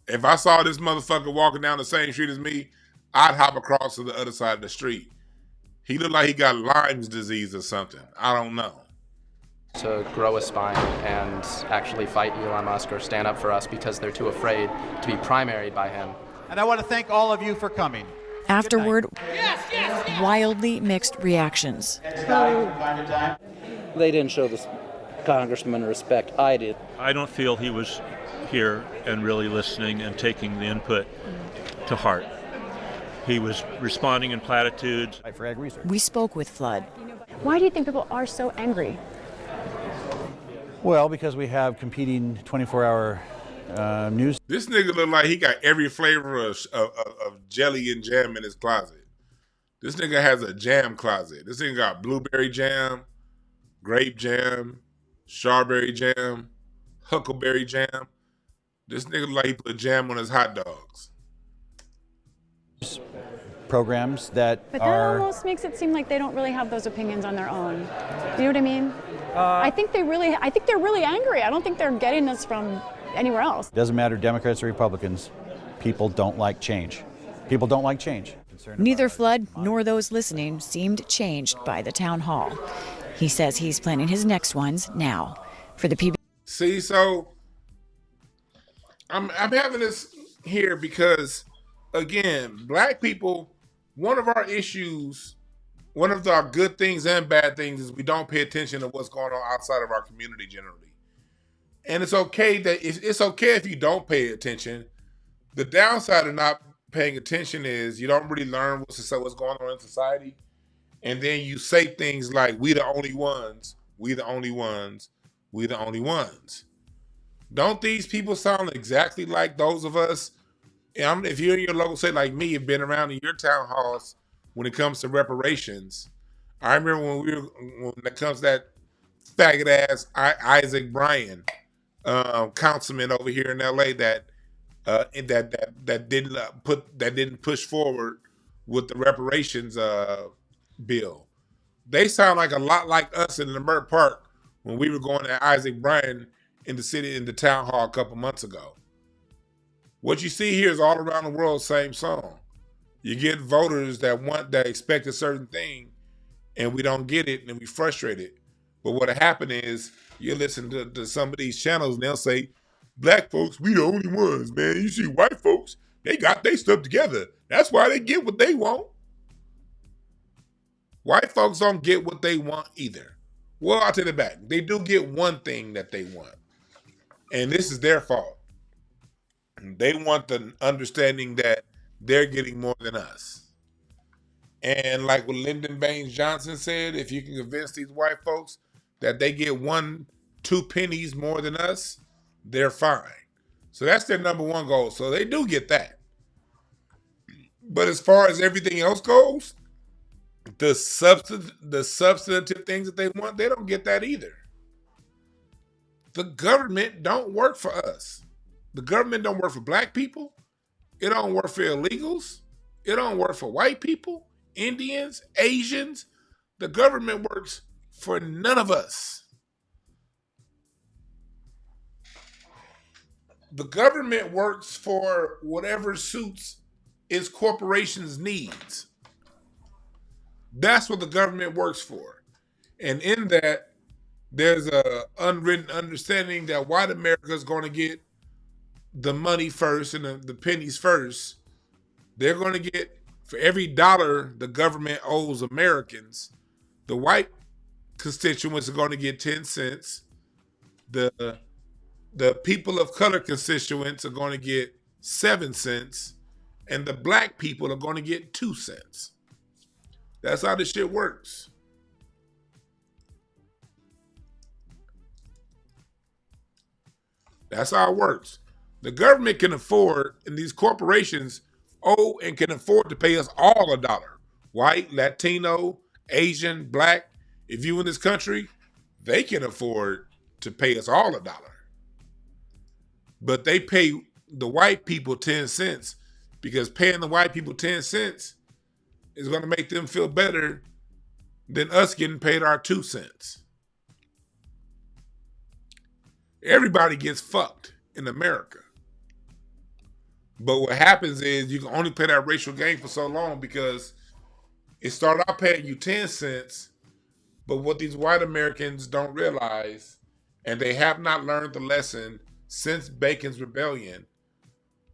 If I saw this motherfucker walking down the same street as me, I'd hop across to the other side of the street. He looked like he got Lyme's disease or something. I don't know. To grow a spine and actually fight Elon Musk or stand up for us because they're too afraid to be primaried by him. And I want to thank all of you for coming. Afterward, wildly mixed reactions. They didn't show this congressman respect. I did. I don't feel he was here and really listening and taking the input to heart. He was responding in platitudes. We spoke with Flood. Why do you think people are so angry? Well, because we have competing 24-hour news. This nigga look like he got every flavor of jelly and jam in his closet. This nigga has a jam closet. This nigga got blueberry jam, grape jam, strawberry jam, huckleberry jam. This nigga look like he put jam on his hot dogs. Programs that But that almost makes it seem like they don't really have those opinions on their own. Do you know what I mean? I think they're really angry. I don't think they're getting this from anywhere else. Doesn't matter Democrats or Republicans. People don't like change. People don't like change. Neither Flood nor those listening seemed changed by the town hall. He says he's planning his next ones now. For the PBS. See, so I'm having this here because, again, black people, one of our issues, one of our good things and bad things is we don't pay attention to what's going on outside of our community generally. And it's okay if you don't pay attention. The downside of not paying attention is you don't really learn what's going on in society. And then you say things like, we the only ones, we the only ones, we the only ones. Don't these people sound exactly like those of us? If you're in your local state like me, you've been around in your town halls when it comes to reparations. I remember when it comes to that faggot ass Isaac Bryan, councilman over here in LA that didn't push forward with the reparations bill. They sound like a lot like us in Leimert Park when we were going to Isaac Bryan in the town hall a couple months ago. What you see here is all around the world, same song. You get voters that expect a certain thing, and we don't get it, and we frustrated. But what'll happen is you listen to some of these channels, and they'll say, "Black folks, we the only ones, man. You see, white folks, they got their stuff together. That's why they get what they want." White folks don't get what they want either. Well, I'll take it back. They do get one thing that they want, and this is their fault. They want the understanding that they're getting more than us. And like what Lyndon Baines Johnson said, if you can convince these white folks that they get 1-2 pennies more than us, they're fine. So that's their number one goal. So they do get that. But as far as everything else goes, the substantive things that they want, they don't get that either. The government don't work for us. The government don't work for black people. It don't work for illegals. It don't work for white people, Indians, Asians. The government works for none of us. The government works for whatever suits its corporations' needs. That's what the government works for. And in that, there's a unwritten understanding that white America is going to get the money first and the pennies first. They're going to get, for every dollar the government owes Americans, the white constituents are going to get 10 cents. The people of color constituents are going to get 7 cents. And the black people are going to get 2 cents. That's how this shit works. That's how it works. The government can afford, and these corporations owe and can afford to pay us all $1. White, Latino, Asian, black. If you in this country, they can afford to pay us all $1. But they pay the white people 10 cents because paying the white people 10 cents is going to make them feel better than us getting paid our 2 cents. Everybody gets fucked in America. But what happens is you can only play that racial game for so long because it started out paying you 10 cents, but what these white Americans don't realize, and they have not learned the lesson since Bacon's Rebellion,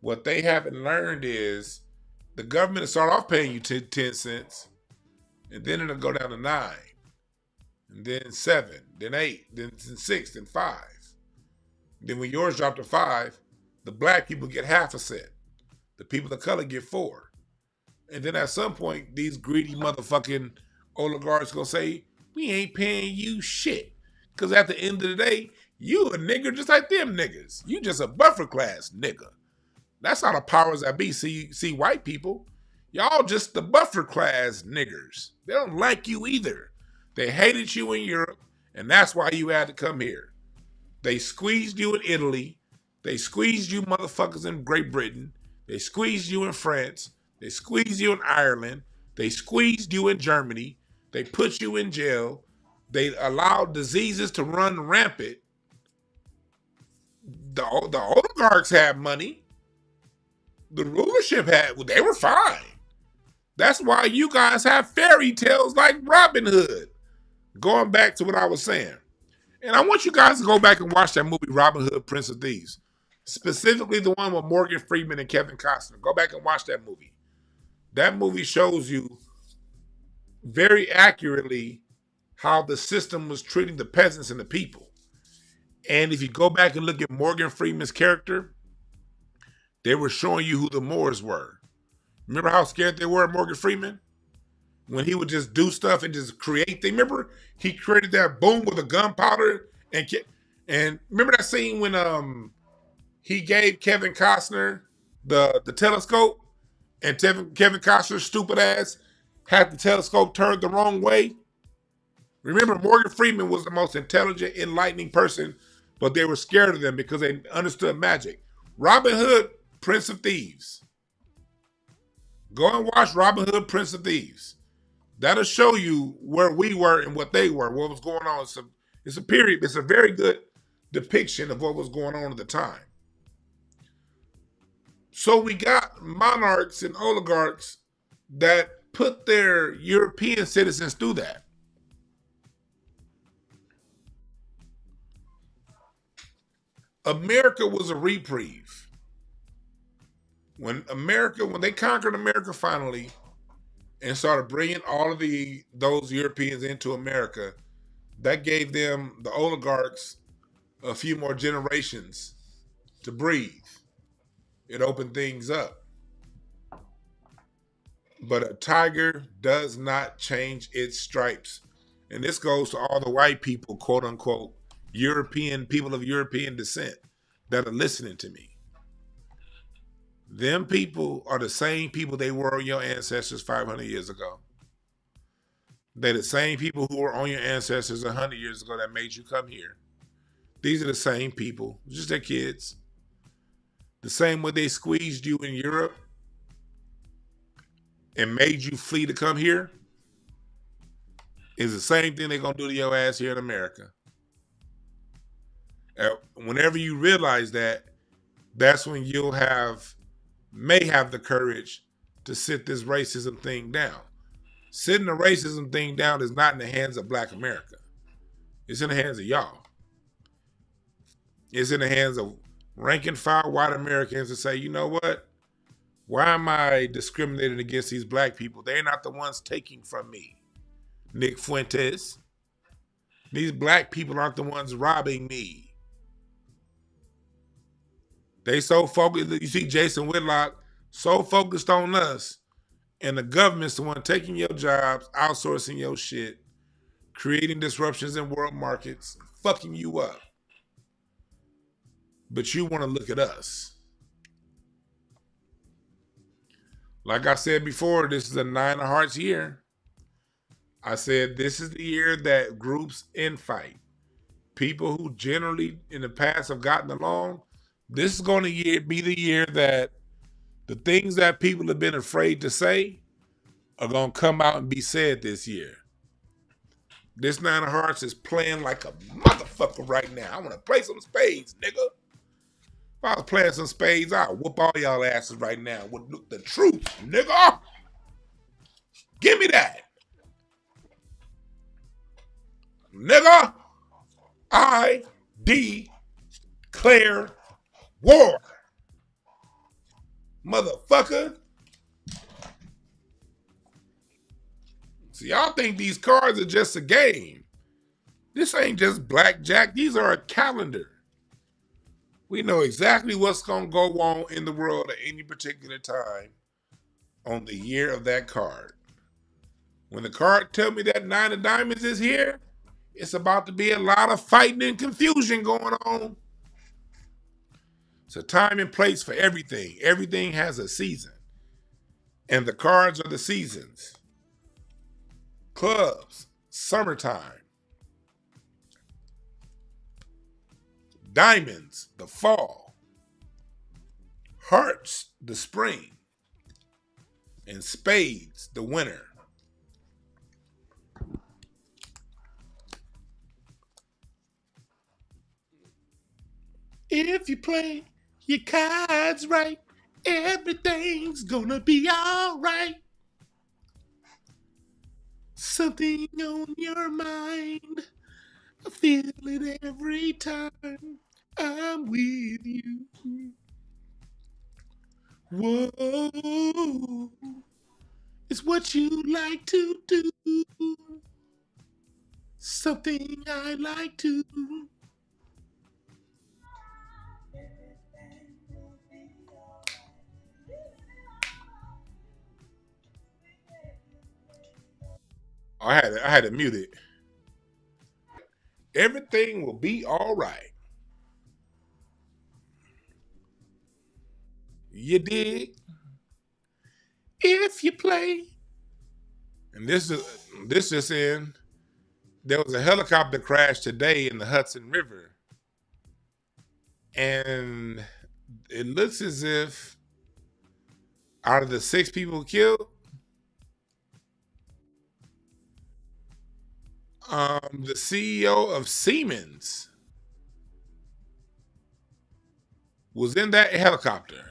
what they haven't learned is the government will start off paying you 10 cents, and then it'll go down to 9, and then 7, then 8, then 6, then 5. Then when yours drop to 5, the black people get half a cent. The people of color get 4. And then at some point, these greedy motherfucking oligarchs gonna say, we ain't paying you shit. Because at the end of the day, you a nigger just like them niggas. You just a buffer class nigga. That's how the powers that be see white people. Y'all just the buffer class niggers. They don't like you either. They hated you in Europe, and that's why you had to come here. They squeezed you in Italy. They squeezed you motherfuckers in Great Britain. They squeezed you in France. They squeezed you in Ireland. They squeezed you in Germany. They put you in jail. They allowed diseases to run rampant. The oligarchs had money. The rulership they were fine. That's why you guys have fairy tales like Robin Hood. Going back to what I was saying. And I want you guys to go back and watch that movie, Robin Hood, Prince of Thieves. Specifically the one with Morgan Freeman and Kevin Costner. Go back and watch that movie. That movie shows you very accurately how the system was treating the peasants and the people. And if you go back and look at Morgan Freeman's character, they were showing you who the Moors were. Remember how scared they were of Morgan Freeman? When he would just do stuff and just create things. Remember he created that boom with a gunpowder and remember that scene when he gave Kevin Costner the telescope and Kevin Costner's stupid ass had the telescope turned the wrong way? Remember, Morgan Freeman was the most intelligent, enlightening person, but they were scared of them because they understood magic. Robin Hood, Prince of Thieves. Go and watch Robin Hood, Prince of Thieves. That'll show you where we were and what they were, what was going on. It's a period. It's a very good depiction of what was going on at the time. So we got monarchs and oligarchs that put their European citizens through that. America was a reprieve. When they conquered America finally and started bringing all of those Europeans into America, that gave them, the oligarchs, a few more generations to breathe. It opened things up. But a tiger does not change its stripes. And this goes to all the white people, quote unquote, European people of European descent that are listening to me. Them people are the same people they were on your ancestors 500 years ago. They're the same people who were on your ancestors 100 years ago that made you come here. These are the same people, just their kids. The same way they squeezed you in Europe and made you flee to come here is the same thing they're going to do to your ass here in America. Whenever you realize that, that's when you'll may have the courage to sit this racism thing down. Sitting the racism thing down is not in the hands of Black America. It's in the hands of y'all. It's in the hands of rank and file white Americans to say, you know what? Why am I discriminating against these Black people? They're not the ones taking from me. Nick Fuentes. These Black people aren't the ones robbing me. They so focused, you see Jason Whitlock so focused on us, and the government's the one taking your jobs, outsourcing your shit, creating disruptions in world markets, fucking you up. But you want to look at us. Like I said before, this is a 9 of Hearts year. I said this is the year that groups infight. People who generally in the past have gotten along, this is going to be the year that the things that people have been afraid to say are going to come out and be said this year. This 9 of Hearts is playing like a motherfucker right now. I want to play some spades, nigga. If I was playing some spades, I'd whoop all y'all asses right now with the truth, nigga. Give me that. Nigga, I declare war. Motherfucker. See, y'all think these cards are just a game. This ain't just blackjack. These are a calendar. We know exactly what's going to go on in the world at any particular time on the year of that card. When the card tells me that 9 of diamonds is here, it's about to be a lot of fighting and confusion going on. It's a time and place for everything. Everything has a season. And the cards are the seasons. Clubs, summertime. Diamonds, the fall. Hearts, the spring. And spades, the winter. If you play your cards right, everything's gonna be all right. Something on your mind, I feel it every time I'm with you. Whoa, it's what you like to do. Something I like to. I had to mute it. Everything will be all right. You dig? If you play. And this just in. There was a helicopter crash today in the Hudson River. And it looks as if out of the 6 people killed, the CEO of Siemens was in that helicopter.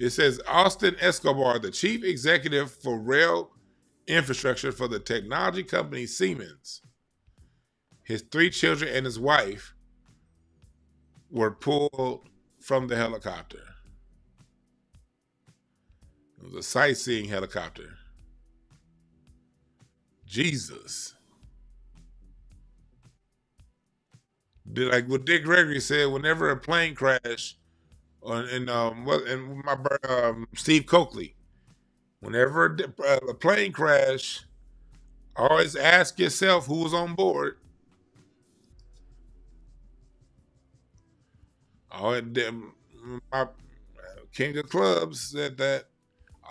It says Austin Escobar, the chief executive for rail infrastructure for the technology company Siemens. His 3 children and his wife were pulled from the helicopter. It was a sightseeing helicopter. Jesus. Like what Dick Gregory said, whenever a plane crash, Steve Coakley, whenever a plane crash, always ask yourself who was on board. My King of Clubs said that.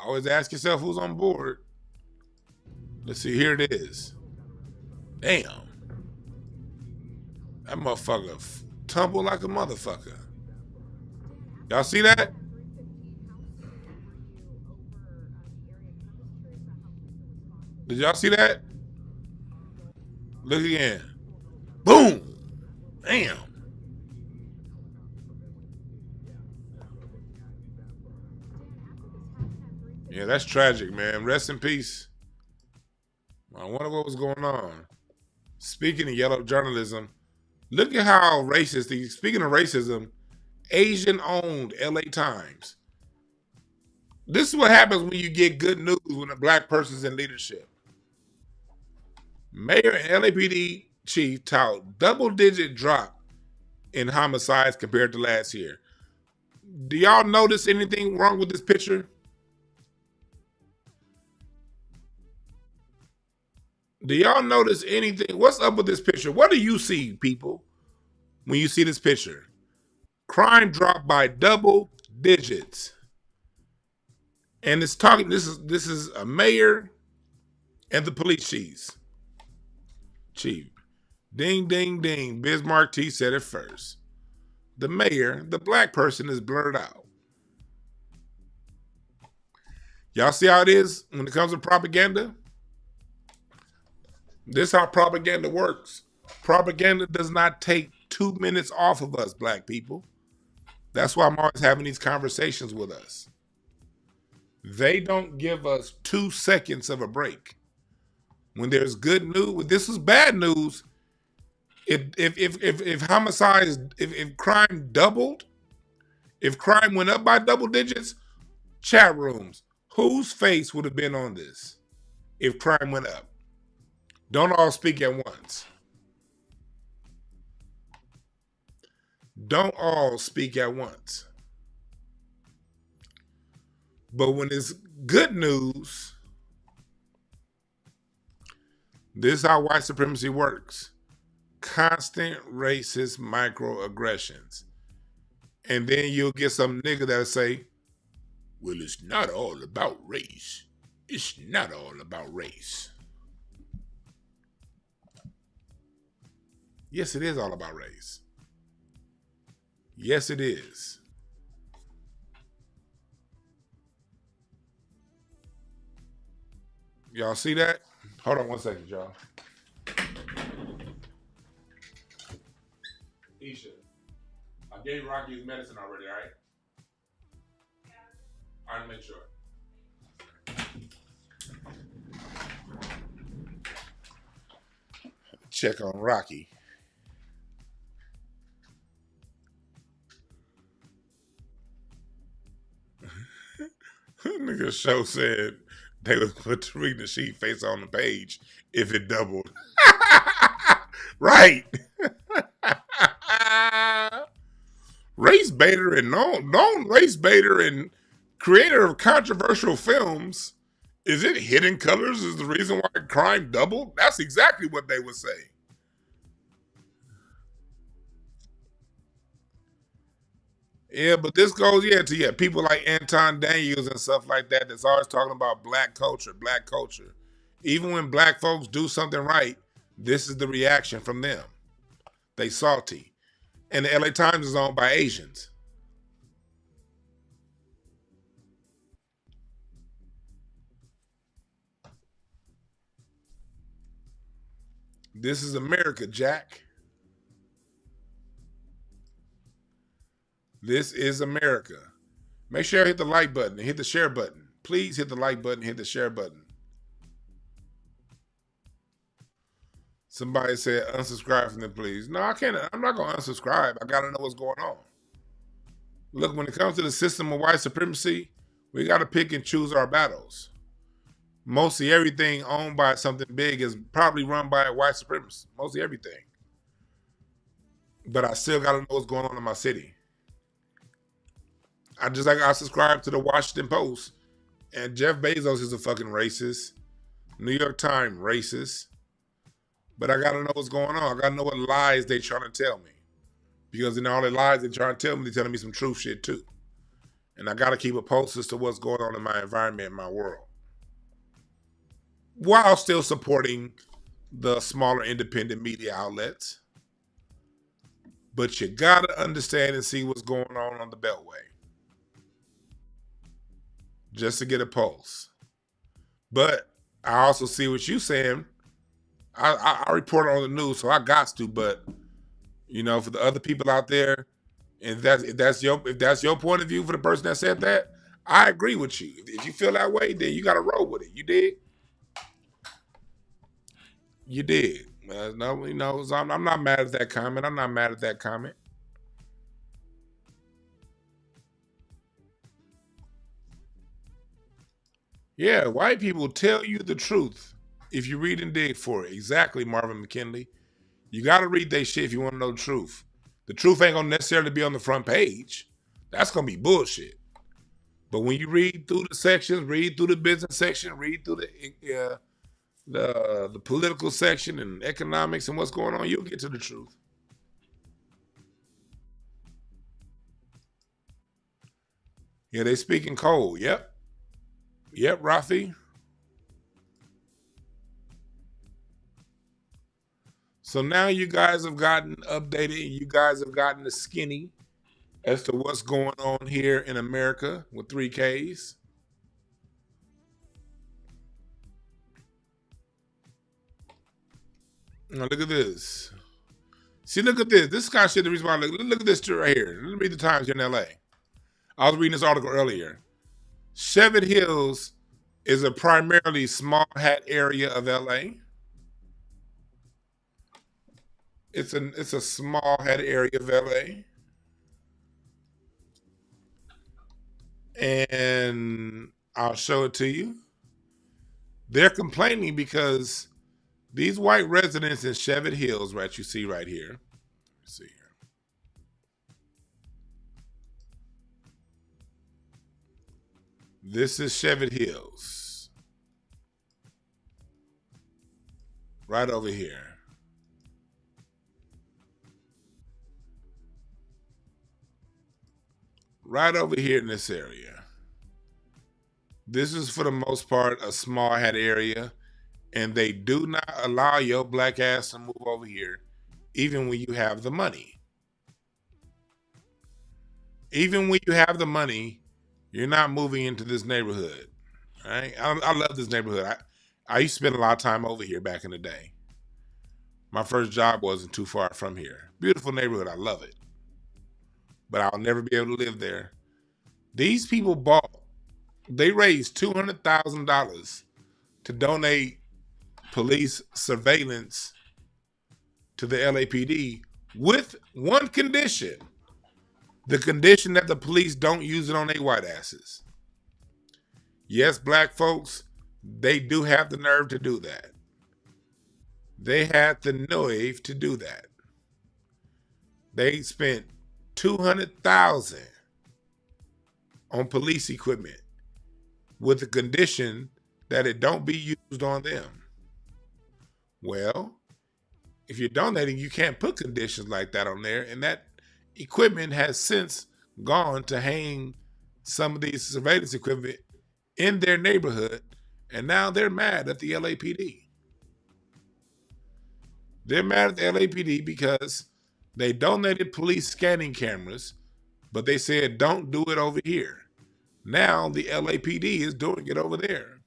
Always ask yourself who's on board. Let's see, here it is. Damn. That motherfucker tumbled like a motherfucker. Y'all see that? Did y'all see that? Look again. Boom. Damn. Yeah, that's tragic, man. Rest in peace. I wonder what was going on. Speaking of yellow journalism, look at how racist these. Speaking of racism, Asian-owned LA Times. This is what happens when you get good news when a black person's in leadership. Mayor and LAPD chief tout double-digit drop in homicides compared to last year. Do y'all notice anything wrong with this picture? Do y'all notice anything? What's up with this picture? What do you see, people, when you see this picture? Crime dropped by double digits. And it's talking, this is a mayor and the police chief. Ding, ding, ding. Bismarck T said it first. The mayor, the black person, is blurred out. Y'all see how it is when it comes to propaganda? This is how propaganda works. Propaganda does not take 2 minutes off of us, black people. That's why I'm always having these conversations with us. They don't give us 2 seconds of a break. When there's good news, when this is bad news, if homicides, if crime doubled, if crime went up by double digits, chat rooms, whose face would have been on this if crime went up? Don't all speak at once. Don't all speak at once. But when it's good news, this is how white supremacy works. Constant racist microaggressions. And then you'll get some nigga that'll say, well, it's not all about race. It's not all about race. Yes, it is all about race. Yes, it is. Y'all see that? Hold on 1 second, y'all. Isha, I gave Rocky his medicine already, all right? All right, make sure. Check on Rocky. Nigga show said they would put Tariq Nasheed face on the page if it doubled. Right. Race baiter and known race baiter and creator of controversial films. Is it Hidden Colors is the reason why crime doubled? That's exactly what they would say. Yeah, but this goes, to people like Anton Daniels and stuff like that that's always talking about black culture, black culture. Even when black folks do something right, this is the reaction from them. They salty. And the LA Times is owned by Asians. This is America, Jack. This is America. Make sure you hit the like button and hit the share button. Please hit the like button, hit the share button. Somebody said unsubscribe from them, please. No, I can't. I'm not going to unsubscribe. I got to know what's going on. Look, when it comes to the system of white supremacy, we got to pick and choose our battles. Mostly everything owned by something big is probably run by a white supremacist. Mostly everything. But I still got to know what's going on in my city. I subscribe to the Washington Post, and Jeff Bezos is a fucking racist. New York Times, racist. But I got to know what's going on. I got to know what lies they trying to tell me. Because in all the lies they trying to tell me, they're telling me some truth shit too. And I got to keep a pulse as to what's going on in my environment, in my world. While still supporting the smaller independent media outlets. But you got to understand and see what's going on the Beltway. Just to get a pulse. But I also see what you saying. I report on the news, so I got to. But you know, for the other people out there, and if that's your point of view for the person that said that, I agree with you. If you feel that way, then you got to roll with it. You did. You did. No, you know, so I'm not mad at that comment. I'm not mad at that comment. Yeah, white people tell you the truth if you read and dig for it. Exactly, Marvin McKinley. You got to read that shit if you want to know the truth. The truth ain't going to necessarily be on the front page. That's going to be bullshit. But when you read through the sections, read through the business section, read through the political section and economics and what's going on, you'll get to the truth. Yeah, they speaking cold. Yep. Yep, Rafi. So now you guys have gotten updated. You guys have gotten the skinny as to what's going on here in America with 3Ks. Now look at this. See, look at this. This kind of shit, the reason why look at this right here. Let me read the Times here in LA. I was reading this article earlier. Cheviot Hills is a primarily small hat area of LA. It's a small hat area of LA. And I'll show it to you. They're complaining because these white residents in Cheviot Hills, right, you see right here. Let's see here. This is Cheviot Hills. Right over here. Right over here in this area. This is for the most part a small hat area, and they do not allow your black ass to move over here, even when you have the money. Even when you have the money, you're not moving into this neighborhood. All right? I love this neighborhood. I used to spend a lot of time over here back in the day. My first job wasn't too far from here. Beautiful neighborhood. I love it. But I'll never be able to live there. These people they raised $200,000 to donate police surveillance to the LAPD with one condition. The condition that the police don't use it on their white asses. Yes, black folks, they do have the nerve to do that. They had the nerve to do that. They spent $200,000 on police equipment with the condition that it don't be used on them. Well, if you're donating, you can't put conditions like that on there, and that equipment has since gone to hang some of these surveillance equipment in their neighborhood, and now they're mad at the LAPD. They're mad at the LAPD because they donated police scanning cameras, but they said don't do it over here. Now the LAPD is doing it over there.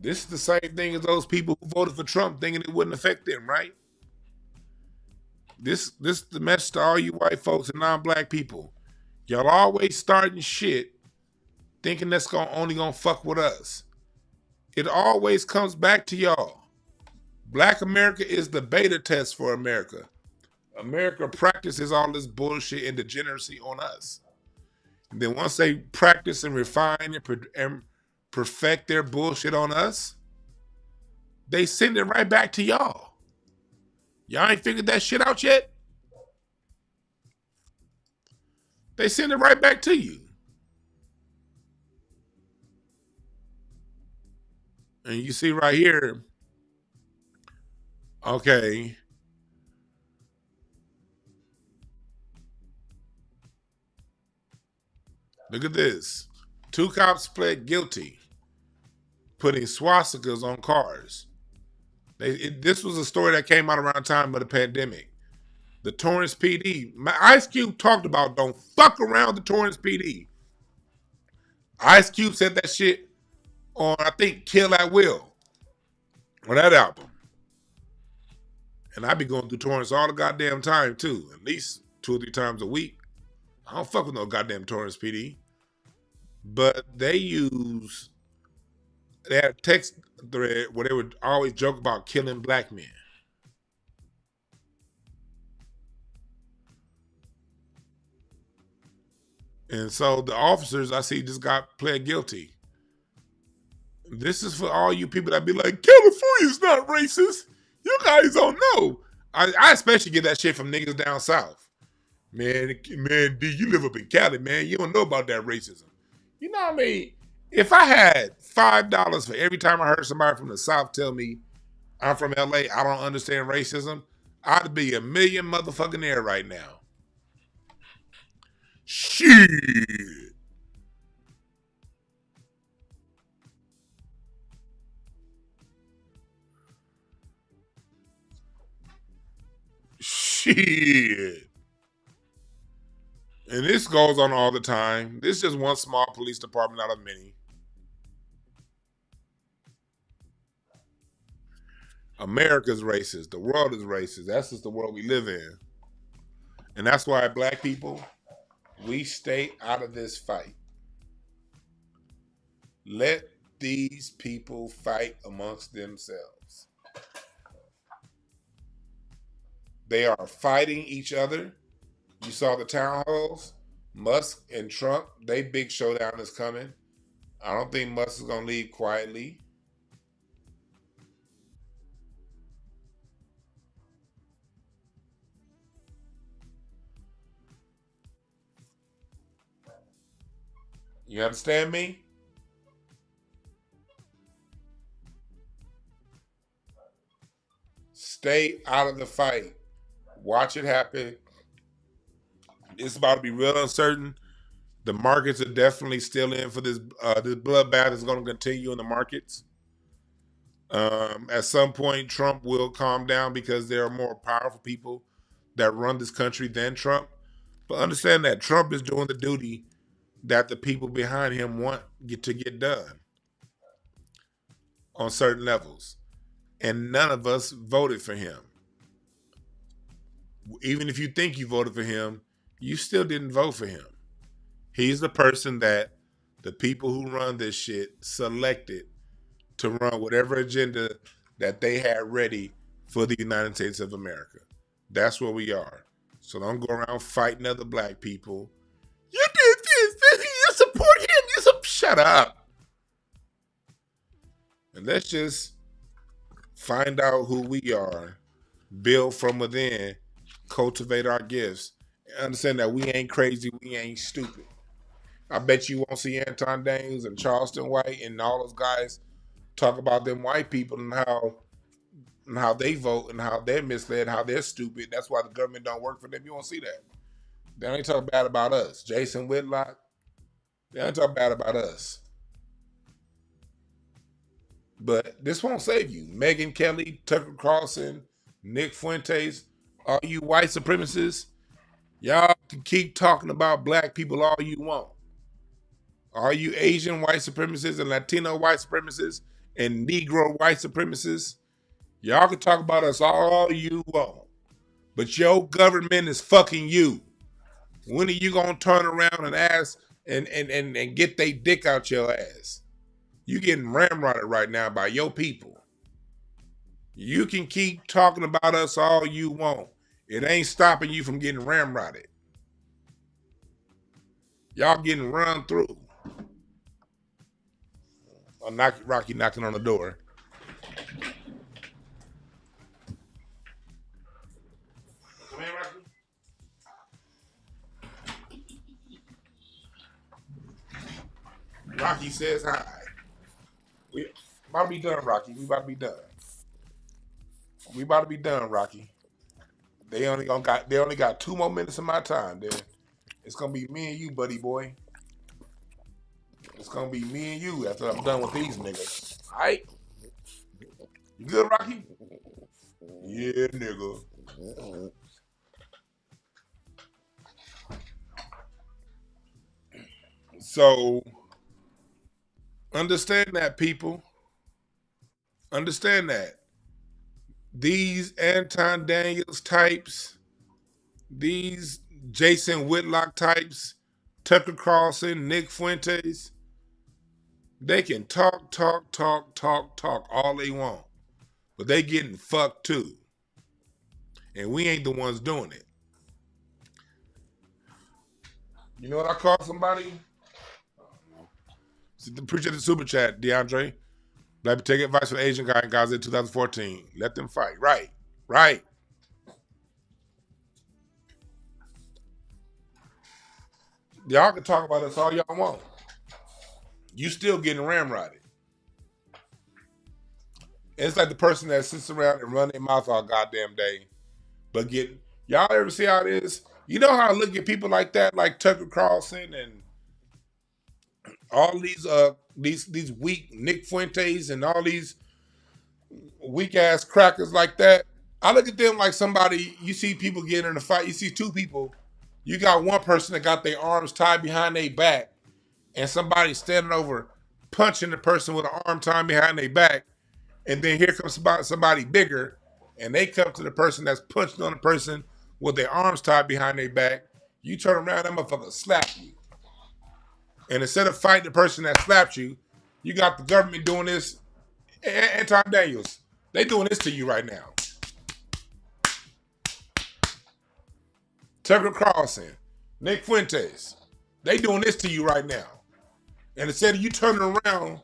This is the same thing as those people who voted for Trump thinking it wouldn't affect them, right? This is the message to all you white folks and non-black people. Y'all always starting shit thinking that's only gonna fuck with us. It always comes back to y'all. Black America is the beta test for America. America practices all this bullshit and degeneracy on us. And then once they practice and refine and perfect their bullshit on us, they send it right back to y'all. Y'all ain't figured that shit out yet? They send it right back to you. And you see right here, okay. Look at this. 2 cops pled guilty putting swastikas on cars. This was a story that came out around the time of the pandemic. The Torrance PD. Ice Cube talked about don't fuck around the Torrance PD. Ice Cube said that shit on, I think, Kill at Will, on that album. And I be going through Torrance all the goddamn time, too. At least 2 or 3 times a week. I don't fuck with no goddamn Torrance PD. But they had a text thread where they would always joke about killing black men. And so the officers I see just got pled guilty. This is for all you people that be like, California's not racist. You guys don't know. I especially get that shit from niggas down south. Man, D, you live up in Cali, man. You don't know about that racism. You know what I mean? If I had $5 for every time I heard somebody from the South tell me I'm from LA, I don't understand racism, I'd be a million motherfucking there right now. Shit. Shit. And this goes on all the time. This is just one small police department out of many. America's racist. The world is racist. That's just the world we live in. And that's why black people, we stay out of this fight. Let these people fight amongst themselves. They are fighting each other. You saw the town halls. Musk and Trump, they big showdown is coming. I don't think Musk is going to leave quietly. You understand me? Stay out of the fight. Watch it happen. It's about to be real uncertain. The markets are definitely still in for this. This bloodbath is going to continue in the markets. At some point, Trump will calm down because there are more powerful people that run this country than Trump. But understand that Trump is doing the duty that the people behind him want to get done on certain levels. And none of us voted for him. Even if you think you voted for him, you still didn't vote for him. He's the person that the people who run this shit selected to run whatever agenda that they had ready for the United States of America. That's where we are. So don't go around fighting other black people. You did this, you support him, shut up. And let's just find out who we are, build from within, cultivate our gifts, and understand that we ain't crazy, we ain't stupid. I bet you won't see Anton Daniels and Charleston White and all those guys talk about them white people and how they vote and how they're misled, how they're stupid. That's why the government don't work for them. You won't see that. They don't talk bad about us. Jason Whitlock, they don't talk bad about us. But this won't save you. Megyn Kelly, Tucker Carlson, Nick Fuentes, all you white supremacists, y'all can keep talking about black people all you want. All you Asian white supremacists and Latino white supremacists and Negro white supremacists, y'all can talk about us all you want. But your government is fucking you. When are you gonna turn around and ask and get they dick out your ass? You getting ramrodded right now by your people. You can keep talking about us all you want. It ain't stopping you from getting ramrodded. Y'all getting run through. Rocky knocking on the door. Come here, Rocky. Rocky says hi. We about to be done, Rocky. We about to be done. We about to be done, Rocky. They only got 2 more minutes of my time. Then it's gonna be me and you, buddy boy. It's gonna be me and you after I'm done with these niggas. All right? You good, Rocky? Yeah, nigga. So Understand that, people. Understand that. These Anton Daniels types, these Jason Whitlock types, Tucker Carlson, Nick Fuentes, they can talk all they want. But they getting fucked too. And we ain't the ones doing it. You know what I call somebody? Appreciate the super chat, DeAndre. Let me take advice from the Asian guy in Gaza in 2014. Let them fight. Right. Y'all can talk about us all y'all want. You still getting ramrodded. It's like the person that sits around and run their mouth all goddamn day, but y'all ever see how it is? You know how I look at people like that, like Tucker Carlson and all these weak Nick Fuentes and all these weak ass crackers like that. I look at them like somebody. You see people getting in a fight. You see two people. You got one person that got their arms tied behind their back, and somebody standing over punching the person with an arm tied behind their back. And then here comes somebody bigger, and they come to the person that's punching on the person with their arms tied behind their back. You turn around, that motherfucker slap you. And instead of fighting the person that slapped you, you got the government doing this. Anton Daniels, they doing this to you right now. Tucker Carlson, Nick Fuentes, they doing this to you right now. And instead of you turning around,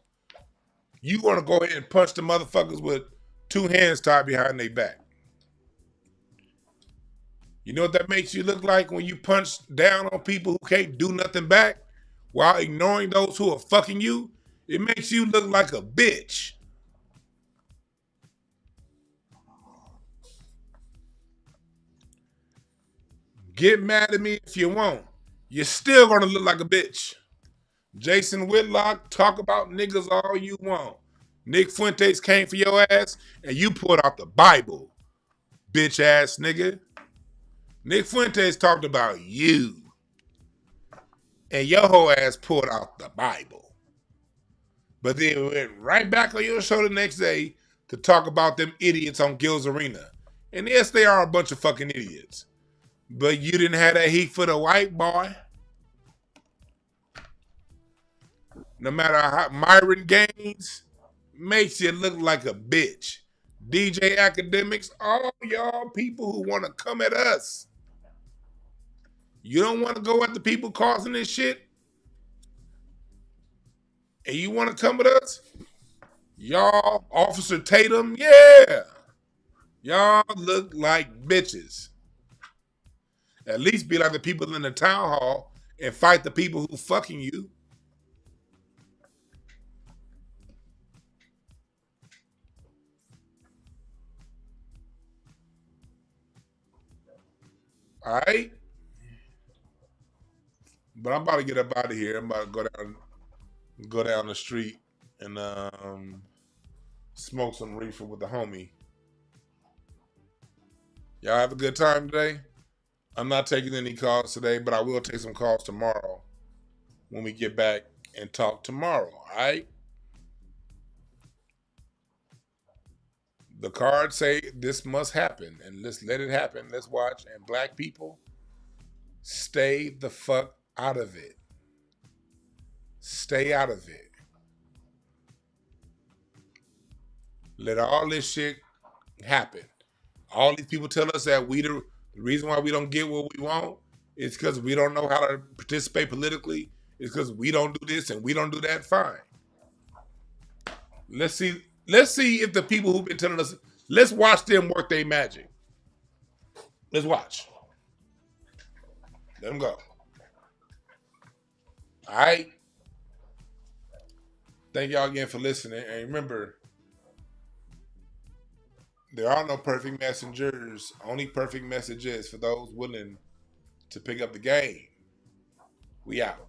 you want to go ahead and punch the motherfuckers with two hands tied behind their back. You know what that makes you look like when you punch down on people who can't do nothing back while ignoring those who are fucking you? It makes you look like a bitch. Get mad at me if you want. You're still going to look like a bitch. Jason Whitlock, talk about niggas all you want. Nick Fuentes came for your ass and you pulled out the Bible, bitch ass nigga. Nick Fuentes talked about you and your whole ass pulled out the Bible. But then went right back on your show the next day to talk about them idiots on Gil's Arena. And yes, they are a bunch of fucking idiots. But you didn't have that heat for the white boy. No matter how Myron Gaines makes you look like a bitch. DJ Academics, all y'all people who want to come at us. You don't want to go at the people causing this shit? And you want to come at us? Y'all, Officer Tatum, yeah. Y'all look like bitches. At least be like the people in the town hall and fight the people who fucking you. All right? But I'm about to get up out of here. I'm about to go down the street and smoke some reefer with the homie. Y'all have a good time today? I'm not taking any calls today, but I will take some calls tomorrow when we get back and talk tomorrow, all right? The cards say this must happen, and let's let it happen. Let's watch. And black people, stay the fuck out of it. Stay out of it. Let all this shit happen. All these people tell us that the reason why we don't get what we want is because we don't know how to participate politically. It's because we don't do this and we don't do that. Fine. Let's see if the people who've been telling us, let's watch them work their magic. Let's watch. Let them go. All right. Thank y'all again for listening. And remember, there are no perfect messengers, only perfect messages for those willing to pick up the game. We out.